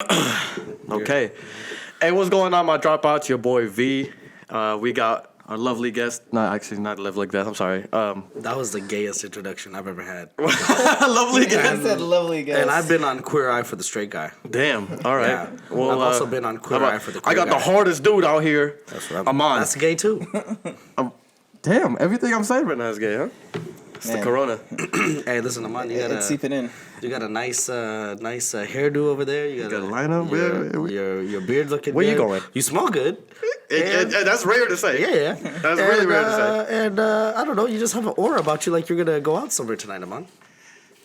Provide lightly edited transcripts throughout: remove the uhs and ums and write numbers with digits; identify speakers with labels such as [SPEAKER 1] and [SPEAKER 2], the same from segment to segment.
[SPEAKER 1] Okay. Hey, what's going on, my dropouts? Your boy V. We got our lovely guest. No, actually, not lovely guest. I'm sorry.
[SPEAKER 2] That was the gayest introduction I've ever had.
[SPEAKER 1] Lovely
[SPEAKER 3] I
[SPEAKER 1] guest.
[SPEAKER 3] said lovely guest.
[SPEAKER 2] And I've been on Queer Eye for the Straight Guy.
[SPEAKER 1] Damn. All right.
[SPEAKER 2] Yeah.
[SPEAKER 1] Well,
[SPEAKER 2] I've also been on Queer Eye for the
[SPEAKER 1] I
[SPEAKER 2] Queer
[SPEAKER 1] got
[SPEAKER 2] Guy.
[SPEAKER 1] the hardest dude out here.
[SPEAKER 2] That's what
[SPEAKER 1] I'm on.
[SPEAKER 2] That's gay too.
[SPEAKER 1] Damn. Everything I'm saying right now is gay, huh? It's the
[SPEAKER 3] Man.
[SPEAKER 1] corona.
[SPEAKER 2] Hey, listen, Aman, you got
[SPEAKER 3] It's seeping in.
[SPEAKER 2] a nice hairdo over there. You got
[SPEAKER 1] got a lineup,
[SPEAKER 2] your beard looking
[SPEAKER 1] Where
[SPEAKER 2] good.
[SPEAKER 1] you going?
[SPEAKER 2] You smell good.
[SPEAKER 1] That's rare to say.
[SPEAKER 2] Yeah.
[SPEAKER 1] That's really rare to say.
[SPEAKER 2] And I don't know, you just have an aura about you like you're going to go out somewhere tonight, Aman.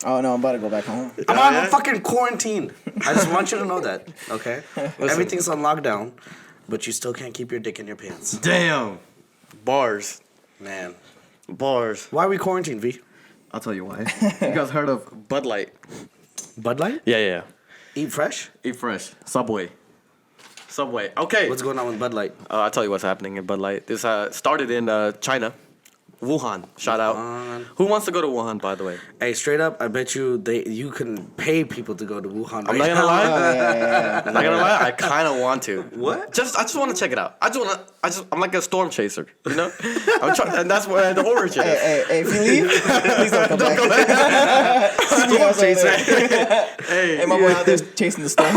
[SPEAKER 3] Oh no, I'm about to go back home.
[SPEAKER 2] I'm fucking quarantined. I just want you to know that, okay? Everything's on lockdown, but you still can't keep your dick in your pants.
[SPEAKER 1] Damn. Bars.
[SPEAKER 2] Man.
[SPEAKER 1] Bars.
[SPEAKER 2] Why are we quarantined, V?
[SPEAKER 1] I'll tell you why. You guys heard of Bud Light?
[SPEAKER 2] Bud Light?
[SPEAKER 1] Yeah.
[SPEAKER 2] Eat fresh?
[SPEAKER 1] Eat fresh. Subway. Okay.
[SPEAKER 2] What's going on with Bud Light?
[SPEAKER 1] I'll tell you what's happening in Bud Light. This started in China, Wuhan. Shout out. Who wants to go to Wuhan, by the way?
[SPEAKER 2] Hey, straight up, I bet you you can pay people to go to Wuhan.
[SPEAKER 1] I'm not gonna lie.
[SPEAKER 3] Yeah.
[SPEAKER 1] I'm not gonna lie. I kind of want to.
[SPEAKER 2] What?
[SPEAKER 1] I just want to check it out. I'm like a storm chaser, you know. I'm trying, and that's where the horror shit is.
[SPEAKER 3] Hey, if you leave, please don't come back.
[SPEAKER 2] Storm chaser.
[SPEAKER 1] Hey,
[SPEAKER 3] my boy out there chasing the storm.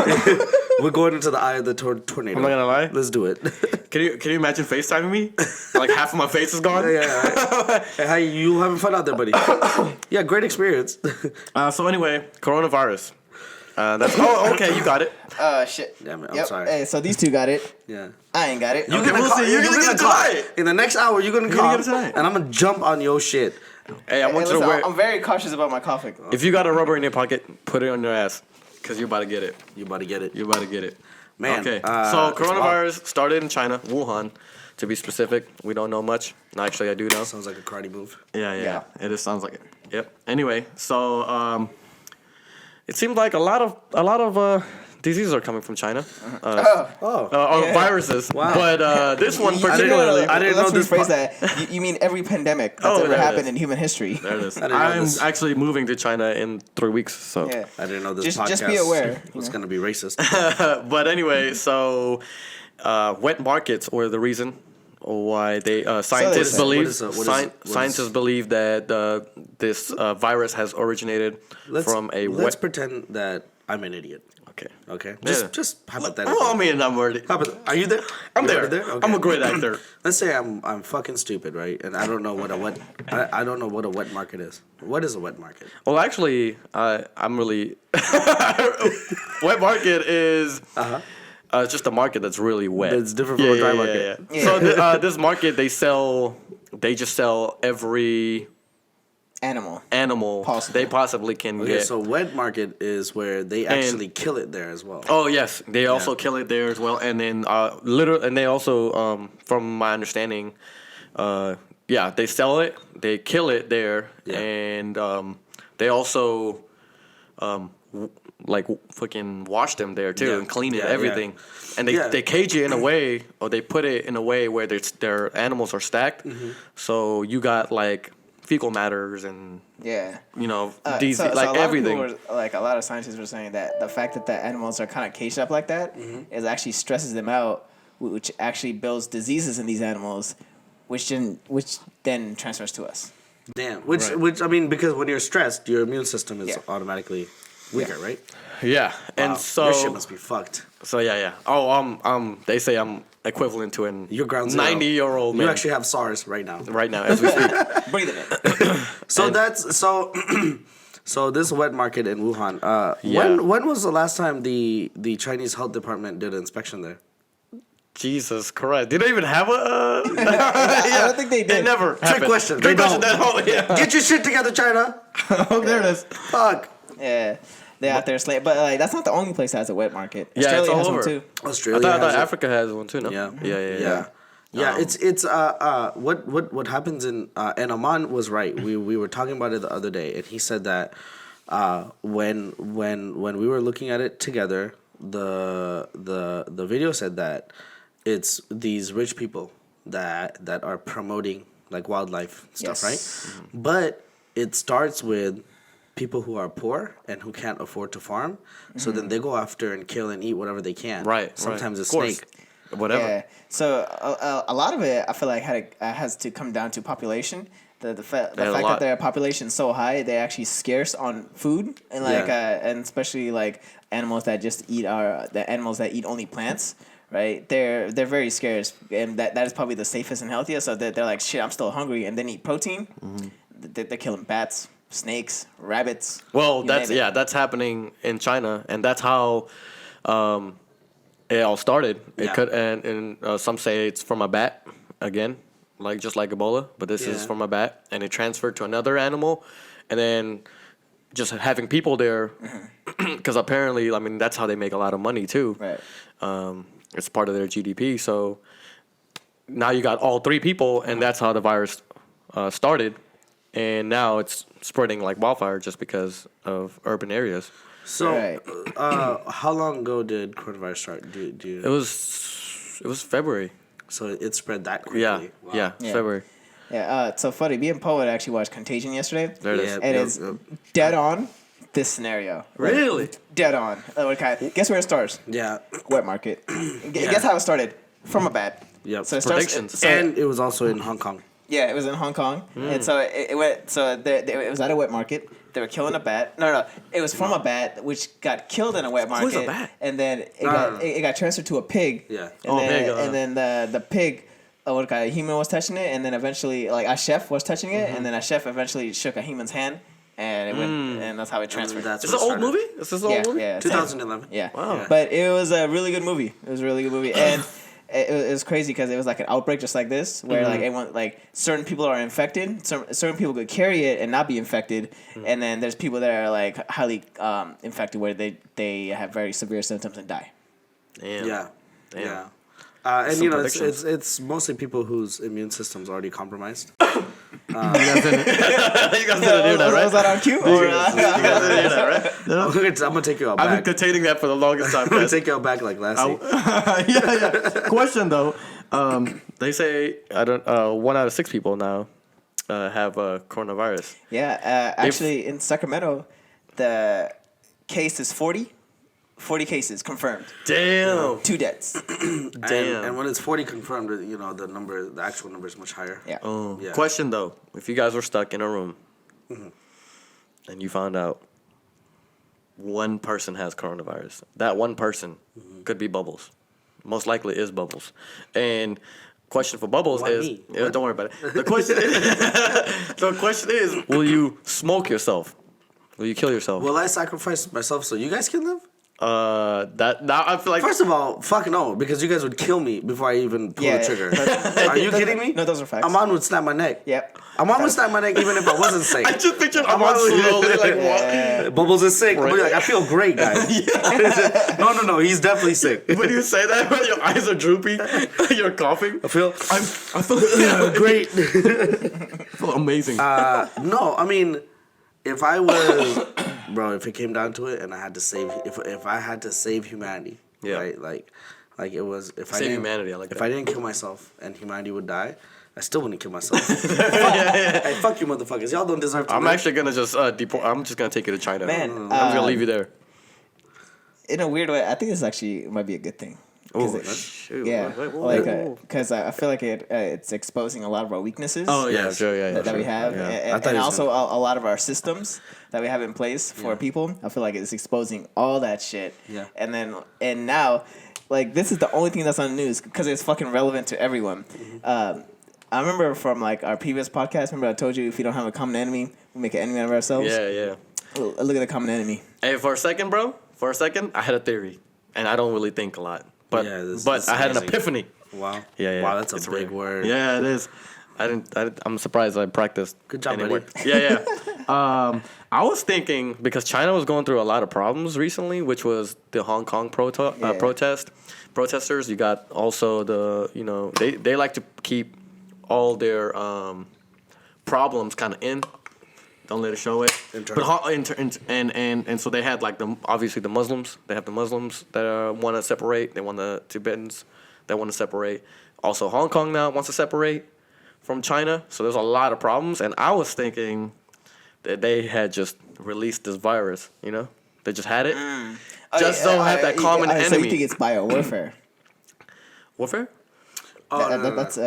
[SPEAKER 2] We're going into the eye of the tornado.
[SPEAKER 1] I'm not gonna lie.
[SPEAKER 2] Let's do it.
[SPEAKER 1] Can you imagine FaceTiming me? Like half of my face is gone.
[SPEAKER 2] Yeah. Hey, how you having fun out there, buddy? Yeah, great experience.
[SPEAKER 1] So anyway, coronavirus. That's okay. You got it.
[SPEAKER 3] Shit.
[SPEAKER 2] Damn it, I'm
[SPEAKER 3] Yep.
[SPEAKER 2] sorry.
[SPEAKER 3] Hey, so these two got it.
[SPEAKER 2] Yeah.
[SPEAKER 3] I ain't got it.
[SPEAKER 1] Okay, we'll see. You're gonna get it tonight.
[SPEAKER 2] In the next hour, you're gonna
[SPEAKER 1] gonna
[SPEAKER 2] call,
[SPEAKER 1] get it tonight.
[SPEAKER 2] and I'm gonna jump on your shit.
[SPEAKER 1] Hey, I
[SPEAKER 3] Hey,
[SPEAKER 1] want you to
[SPEAKER 3] listen,
[SPEAKER 1] wear.
[SPEAKER 3] I'm very cautious about my coughing.
[SPEAKER 1] If you got a rubber in your pocket, put it on your ass, cause you're about to get it.
[SPEAKER 2] You about to get it.
[SPEAKER 1] You're about to get it.
[SPEAKER 2] Man,
[SPEAKER 1] Okay.
[SPEAKER 2] it's
[SPEAKER 1] So
[SPEAKER 2] wild.
[SPEAKER 1] coronavirus started in China, Wuhan, to be specific. We don't know much. No, actually, I do know.
[SPEAKER 2] Sounds like a karate move.
[SPEAKER 1] Yeah. It just sounds like it. Yep. Anyway, so it seemed like a lot of diseases are coming from China. Viruses.
[SPEAKER 2] Wow.
[SPEAKER 1] But this one particularly.
[SPEAKER 2] I didn't know
[SPEAKER 3] Let's
[SPEAKER 2] this
[SPEAKER 3] rephrase that. You mean every pandemic that's ever
[SPEAKER 1] there it
[SPEAKER 3] happened
[SPEAKER 1] is.
[SPEAKER 3] in human history?
[SPEAKER 1] There it is.
[SPEAKER 2] didn't know
[SPEAKER 1] I'm
[SPEAKER 2] this.
[SPEAKER 1] actually moving to China in 3 weeks. So.
[SPEAKER 3] Yeah.
[SPEAKER 2] I didn't know this podcast
[SPEAKER 3] Just be aware.
[SPEAKER 2] was gonna be racist.
[SPEAKER 1] But anyway, so wet markets were the reason why they scientists
[SPEAKER 3] What
[SPEAKER 1] believe
[SPEAKER 2] is it?
[SPEAKER 1] scientists believe that this virus has originated from a
[SPEAKER 2] Let's
[SPEAKER 1] wet.
[SPEAKER 2] pretend that I'm an idiot.
[SPEAKER 1] Okay.
[SPEAKER 2] Okay.
[SPEAKER 1] Yeah.
[SPEAKER 2] Just hypothetically.
[SPEAKER 1] Well, I mean, I'm already.
[SPEAKER 2] Are you there?
[SPEAKER 1] I'm
[SPEAKER 2] You're
[SPEAKER 1] there.
[SPEAKER 2] already Okay.
[SPEAKER 1] I'm a great actor.
[SPEAKER 2] Let's say I'm fucking stupid, right? And I don't know what a wet I don't know what a wet market is. What is a wet market?
[SPEAKER 1] Well, actually, I'm really. Wet market is. It's just a market that's really wet.
[SPEAKER 2] It's different from a dry market.
[SPEAKER 1] Yeah. So this market, they just sell every animal
[SPEAKER 3] Possible.
[SPEAKER 1] they possibly can
[SPEAKER 2] Okay,
[SPEAKER 1] get.
[SPEAKER 2] so wet market is where they actually kill it there as well.
[SPEAKER 1] Oh yes, they also kill it there as well, and then and they also, from my understanding, they sell it, they kill it there,
[SPEAKER 2] Yeah.
[SPEAKER 1] and they also, fucking wash them there too
[SPEAKER 2] Yeah.
[SPEAKER 1] and clean it,
[SPEAKER 2] Yeah,
[SPEAKER 1] everything, and they cage it in a way, or they put it in a way where their animals are stacked, so you got like fecal matters and
[SPEAKER 3] Yeah.
[SPEAKER 1] these
[SPEAKER 3] So a lot
[SPEAKER 1] everything.
[SPEAKER 3] of people a lot of scientists were saying that the fact that the animals are kind of caged up like that is actually stresses them out, which actually builds diseases in these animals, which then transfers to us.
[SPEAKER 2] Damn. Which I mean, because when you're stressed, your immune system is automatically weaker, right?
[SPEAKER 1] Yeah, and
[SPEAKER 2] Wow.
[SPEAKER 1] so
[SPEAKER 2] your shit must be fucked.
[SPEAKER 1] So yeah. Oh, they say I'm equivalent to an
[SPEAKER 2] You're ground zero.
[SPEAKER 1] 90-year-old man
[SPEAKER 2] You actually have SARS right now.
[SPEAKER 1] right now as we speak.
[SPEAKER 3] Breathing it.
[SPEAKER 2] So so this wet market in Wuhan.
[SPEAKER 1] Yeah.
[SPEAKER 2] When was the last time the Chinese health department did an inspection there?
[SPEAKER 1] Jesus Christ! Did they even have a?
[SPEAKER 3] I don't think they did.
[SPEAKER 1] It never.
[SPEAKER 2] Trick question.
[SPEAKER 1] Trick
[SPEAKER 2] They
[SPEAKER 1] question.
[SPEAKER 2] don't. Get your shit together, China.
[SPEAKER 1] Oh, there it is.
[SPEAKER 2] Fuck.
[SPEAKER 3] Yeah. They're out there slaying. But that's not the only place that has a wet market.
[SPEAKER 1] Yeah, it's
[SPEAKER 3] Australia
[SPEAKER 1] all
[SPEAKER 3] has
[SPEAKER 1] over.
[SPEAKER 3] one too.
[SPEAKER 2] Australia.
[SPEAKER 1] I thought
[SPEAKER 2] has it.
[SPEAKER 1] Africa has one too. No.
[SPEAKER 2] Yeah. Yeah, it's what happens in and Aman was right. We were talking about it the other day, and he said that when we were looking at it together, the video said that it's these rich people that are promoting like wildlife stuff,
[SPEAKER 3] Yes.
[SPEAKER 2] right? But it starts with people who are poor and who can't afford to farm. So then they go after and kill and eat whatever they can.
[SPEAKER 1] Right.
[SPEAKER 2] Sometimes
[SPEAKER 1] right.
[SPEAKER 2] a snake.
[SPEAKER 1] Whatever.
[SPEAKER 3] Yeah. So a lot of it, I feel like has to come down to population. The fact that their population is so high, they're actually scarce on food, and and especially like animals that just eat the animals that eat only plants. Right, they're very scarce, and that is probably the safest and healthiest. So they're like, shit, I'm still hungry, and then eat protein. They're killing bats, snakes, rabbits.
[SPEAKER 1] Well, that's happening in China, and that's how it all started. It could, and some say it's from a bat again, just like Ebola, but this is from a bat, and it transferred to another animal, and then just having people there, because apparently, I mean, that's how they make a lot of money too.
[SPEAKER 3] Right.
[SPEAKER 1] It's part of their GDP. So now you got all three people, and that's how the virus started. And now it's spreading like wildfire just because of urban areas.
[SPEAKER 2] So,
[SPEAKER 3] Right.
[SPEAKER 2] how long ago did coronavirus start? Do you...
[SPEAKER 1] It was February.
[SPEAKER 2] So it spread that quickly.
[SPEAKER 1] Yeah,
[SPEAKER 2] Wow.
[SPEAKER 1] yeah,
[SPEAKER 3] Yeah.
[SPEAKER 1] February.
[SPEAKER 3] Yeah. So funny. Me and Poe had actually watched Contagion yesterday.
[SPEAKER 1] There it is.
[SPEAKER 2] Yeah.
[SPEAKER 3] And it's dead on this scenario.
[SPEAKER 1] Really?
[SPEAKER 3] Dead on. Okay. Guess where it starts?
[SPEAKER 2] Yeah.
[SPEAKER 3] Wet market. Guess how it started? From a bat.
[SPEAKER 2] Yep.
[SPEAKER 3] So it
[SPEAKER 1] Predictions.
[SPEAKER 2] And it was also in Hong Kong.
[SPEAKER 3] Yeah, it was in Hong Kong, and so it went. So it was at a wet market. They were killing a bat. No, it was from a bat which got killed in a wet market.
[SPEAKER 1] Who's a bat?
[SPEAKER 3] And then it got transferred to a pig.
[SPEAKER 2] Yeah.
[SPEAKER 3] And then,
[SPEAKER 1] pig,
[SPEAKER 3] and then the pig. A human was touching it, and then eventually, like a chef was touching it, and then a chef eventually shook a human's hand, and it went, and that's how it transferred.
[SPEAKER 2] That's
[SPEAKER 1] Is
[SPEAKER 2] what
[SPEAKER 1] this an old
[SPEAKER 2] started.
[SPEAKER 1] movie? Is this an old movie?
[SPEAKER 3] Yeah,
[SPEAKER 2] 2011.
[SPEAKER 3] yeah.
[SPEAKER 1] Wow.
[SPEAKER 2] Yeah.
[SPEAKER 3] But it was a really good movie. It was a really good movie, and it was crazy because it was like an outbreak just like this, where like everyone, like certain people are infected, certain people could carry it and not be infected, and then there's people that are like highly infected where they have very severe symptoms and die.
[SPEAKER 1] Damn.
[SPEAKER 2] Yeah.
[SPEAKER 1] Damn.
[SPEAKER 2] Yeah. And
[SPEAKER 1] Some
[SPEAKER 2] you know,
[SPEAKER 1] predictions.
[SPEAKER 2] it's mostly people whose immune system's already compromised.
[SPEAKER 1] You guys didn't hear that, right?
[SPEAKER 3] Was that on cue? Or,
[SPEAKER 1] You guys didn't hear that, right?
[SPEAKER 2] I'm gonna take you out
[SPEAKER 1] I've been
[SPEAKER 2] back.
[SPEAKER 1] containing that for the longest time.
[SPEAKER 2] I'm gonna
[SPEAKER 1] guys.
[SPEAKER 2] take you out back like Lassie.
[SPEAKER 1] yeah. Question though, they say 1 out of 6 people now have coronavirus.
[SPEAKER 3] Yeah, actually in Sacramento, the case is 40. 40 cases confirmed.
[SPEAKER 1] Damn.
[SPEAKER 3] 2 deaths.
[SPEAKER 1] Damn.
[SPEAKER 2] And when it's 40 confirmed, you know, the actual number is much higher.
[SPEAKER 3] Yeah.
[SPEAKER 2] Yeah.
[SPEAKER 1] Question though, if you guys were stuck in a room and you found out one person has coronavirus, that one person could be Bubbles. Most likely is Bubbles. And question for Bubbles
[SPEAKER 2] Why
[SPEAKER 1] is
[SPEAKER 2] me?
[SPEAKER 1] don't worry about it. The question is, will you smoke yourself? Will you kill yourself?
[SPEAKER 2] Will I sacrifice myself so you guys can live?
[SPEAKER 1] That now I feel like
[SPEAKER 2] First of all, fuck no, because you guys would kill me before I even pull
[SPEAKER 3] Yeah,
[SPEAKER 2] the trigger.
[SPEAKER 3] yeah.
[SPEAKER 2] Are you kidding me?
[SPEAKER 3] No, those are facts.
[SPEAKER 2] Aman would snap my neck.
[SPEAKER 3] Yep.
[SPEAKER 2] Aman would snap my neck even if I wasn't sick.
[SPEAKER 1] I just pictured Ahmad slowly like walking.
[SPEAKER 2] Bubbles is sick. I'll be like, I feel great, guys. No, he's definitely sick.
[SPEAKER 1] When you say that, when your eyes are droopy, you're coughing.
[SPEAKER 2] I feel
[SPEAKER 1] I feel
[SPEAKER 2] great.
[SPEAKER 1] I feel amazing.
[SPEAKER 2] No, I mean, if I was, bro, if it came down to it, and I had to save, if I had to save humanity,
[SPEAKER 1] Yeah.
[SPEAKER 2] right, like it was, if I
[SPEAKER 1] Save
[SPEAKER 2] didn't,
[SPEAKER 1] humanity, I like
[SPEAKER 2] if
[SPEAKER 1] that.
[SPEAKER 2] I didn't kill myself and humanity would die, I still wouldn't kill myself. Hey, fuck you, motherfuckers! Y'all don't deserve to.
[SPEAKER 1] I'm
[SPEAKER 2] live.
[SPEAKER 1] actually gonna just deport. I'm just gonna take you to China.
[SPEAKER 3] Man,
[SPEAKER 1] I'm just gonna leave you there.
[SPEAKER 3] In a weird way, I think this actually might be a good thing.
[SPEAKER 1] Oh shoot!
[SPEAKER 3] Yeah,
[SPEAKER 1] Wait.
[SPEAKER 3] because I feel like it's exposing a lot of our weaknesses.
[SPEAKER 1] Oh yeah, sure, yeah,
[SPEAKER 3] that we
[SPEAKER 1] sure.
[SPEAKER 3] have,
[SPEAKER 1] Yeah.
[SPEAKER 3] and,
[SPEAKER 2] he was
[SPEAKER 3] also a lot of our systems that we have in place for people. I feel like it's exposing all that shit.
[SPEAKER 2] Yeah.
[SPEAKER 3] And now, like, this is the only thing that's on the news because it's fucking relevant to everyone. I remember from like our previous podcast. Remember I told you if you don't have a common enemy, we make an enemy out of ourselves.
[SPEAKER 1] Yeah.
[SPEAKER 3] Look at the common enemy.
[SPEAKER 1] Hey, for a second, bro. For a second, I had a theory, and I don't really think a lot. But
[SPEAKER 2] Yeah, this
[SPEAKER 1] I had an
[SPEAKER 2] amazing.
[SPEAKER 1] epiphany.
[SPEAKER 2] Wow.
[SPEAKER 1] Yeah.
[SPEAKER 2] Wow, that's a
[SPEAKER 1] It's
[SPEAKER 2] big
[SPEAKER 1] rare.
[SPEAKER 2] word.
[SPEAKER 1] Yeah, it is. I'm surprised I practiced.
[SPEAKER 2] Good job,
[SPEAKER 1] anyway.
[SPEAKER 2] buddy.
[SPEAKER 1] Yeah. I was thinking because China was going through a lot of problems recently, which was the Hong Kong protesters. You got also they like to keep all their problems kind of in. Don't let it show it.
[SPEAKER 2] Internal.
[SPEAKER 1] But and so they had like obviously the Muslims. They have the Muslims that want to separate. They want the Tibetans that want to separate. Also, Hong Kong now wants to separate from China. So there's a lot of problems. And I was thinking they had just released this virus. You know, they just had it. Just don't have that common enemy.
[SPEAKER 3] So you think it's biowarfare?
[SPEAKER 1] Warfare?
[SPEAKER 3] That's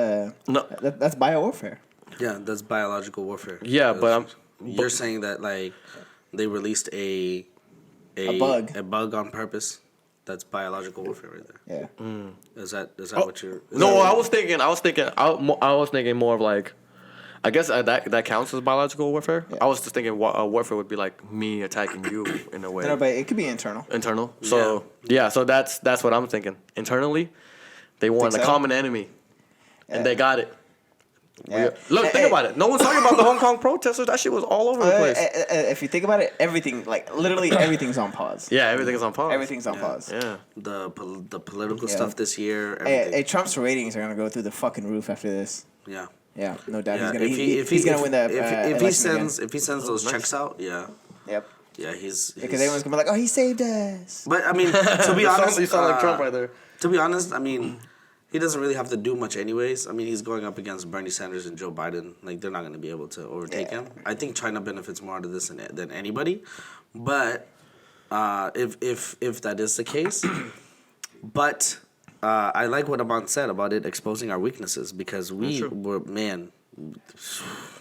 [SPEAKER 3] biowarfare.
[SPEAKER 2] Yeah, that's biological warfare.
[SPEAKER 1] Yeah, but
[SPEAKER 2] you're saying that like they released a bug on purpose. That's biological warfare right there.
[SPEAKER 3] Yeah.
[SPEAKER 2] Is that what you're?
[SPEAKER 1] I was thinking more of like, I guess that counts as biological warfare. Yeah. I was just thinking warfare would be like me attacking you in a way.
[SPEAKER 3] No, but it could be internal.
[SPEAKER 1] So so that's what I'm thinking. Internally, they want a common enemy, and they got it. Yeah. Look, think about it. No one's talking about the Hong Kong protesters. That shit was all over the place.
[SPEAKER 3] If you think about it, everything, like literally everything's on pause.
[SPEAKER 1] Yeah, everything's on pause.
[SPEAKER 3] Everything's on pause.
[SPEAKER 1] Yeah.
[SPEAKER 2] The political stuff this year.
[SPEAKER 3] Hey, Trump's ratings are gonna go through the fucking roof after this.
[SPEAKER 2] Yeah.
[SPEAKER 3] Yeah, no doubt.
[SPEAKER 2] Yeah.
[SPEAKER 3] He's gonna win that.
[SPEAKER 2] If he sends those checks out, yeah.
[SPEAKER 3] Yep.
[SPEAKER 2] Yeah, he's
[SPEAKER 3] because everyone's gonna be like, "Oh, he saved us."
[SPEAKER 2] But I mean, to be honest,
[SPEAKER 1] you sound like Trump right there.
[SPEAKER 2] To be honest, I mean, he doesn't really have to do much anyways. I mean, he's going up against Bernie Sanders and Joe Biden. Like, they're not going to be able to overtake him. I think China benefits more out of this than anybody. But if that is the case, but I like what Aman said about it exposing our weaknesses because we were, man,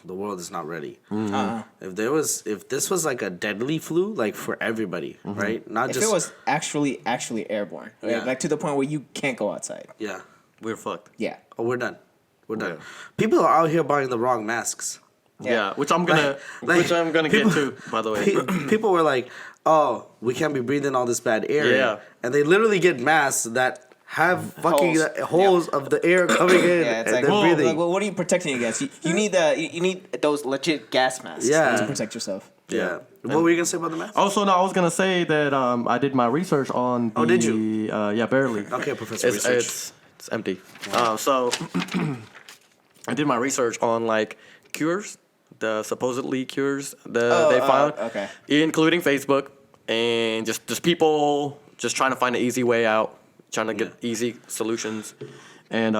[SPEAKER 2] the world is not ready. If this was like a deadly flu, like for everybody, right? Not
[SPEAKER 3] if
[SPEAKER 2] just
[SPEAKER 3] it was actually airborne, right? Like to the point where you can't go outside.
[SPEAKER 2] Yeah.
[SPEAKER 1] We're fucked.
[SPEAKER 3] Yeah.
[SPEAKER 2] Oh, we're done. We're done. Yeah. People are out here buying the wrong masks.
[SPEAKER 1] Yeah, which I'm gonna get to, by the way.
[SPEAKER 2] People were like, "Oh, we can't be breathing all this bad air."
[SPEAKER 1] Yeah.
[SPEAKER 2] And they literally get masks that have fucking holes of the air coming in
[SPEAKER 3] it's
[SPEAKER 2] and
[SPEAKER 3] like,
[SPEAKER 2] they're breathing.
[SPEAKER 3] Like, well, what are you protecting against? You need you need those legit gas masks to protect yourself.
[SPEAKER 2] Yeah. What were you gonna say about the mask?
[SPEAKER 1] Also, no, I was gonna say that I did my research on.
[SPEAKER 2] Did you?
[SPEAKER 1] Yeah, barely.
[SPEAKER 2] Okay, Professor. Research.
[SPEAKER 1] It's empty. So I did my research on like cures, the supposedly cures they found, including Facebook, and just people just trying to find an easy way out, trying to get easy solutions, and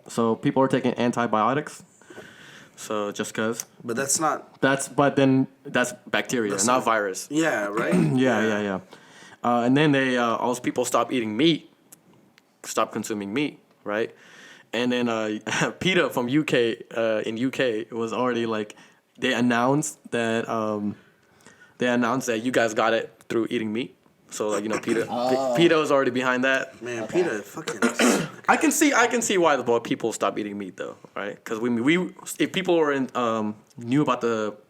[SPEAKER 1] so people are taking antibiotics. So just cause.
[SPEAKER 2] But that's not.
[SPEAKER 1] That's bacteria, not virus.
[SPEAKER 2] Yeah. Right.
[SPEAKER 1] Yeah. And then also people stop eating meat. Stop consuming meat, right? And then PETA from UK was already like they announced that you guys got it through eating meat. So like PETA was already behind that.
[SPEAKER 2] Man, PETA fucking.
[SPEAKER 1] I can see why people stop eating meat though, right? Because we if people were knew about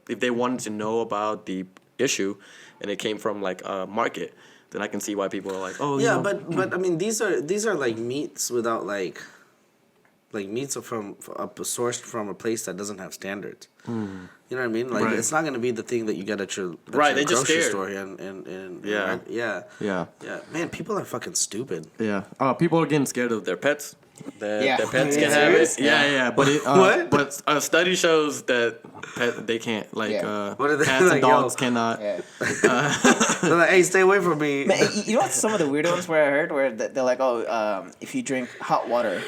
[SPEAKER 1] if they wanted to know about the issue, and it came from like a market. Then I can see why people are like, oh
[SPEAKER 2] yeah, but I mean these are like meats without like meats are sourced from a place that doesn't have standards. You know what I mean? Like it's not gonna be the thing that you get at your grocery store and yeah. Man, people are fucking stupid.
[SPEAKER 1] Yeah, people are getting scared of their pets. Their pets can have it. Yeah. But
[SPEAKER 2] what?
[SPEAKER 1] But a study shows that they can't. Like cats and dogs cannot.
[SPEAKER 2] Yeah. They're like, hey, stay away from me.
[SPEAKER 3] Man, you know what? Some of the weird ones where I heard where they're like, if you drink hot water,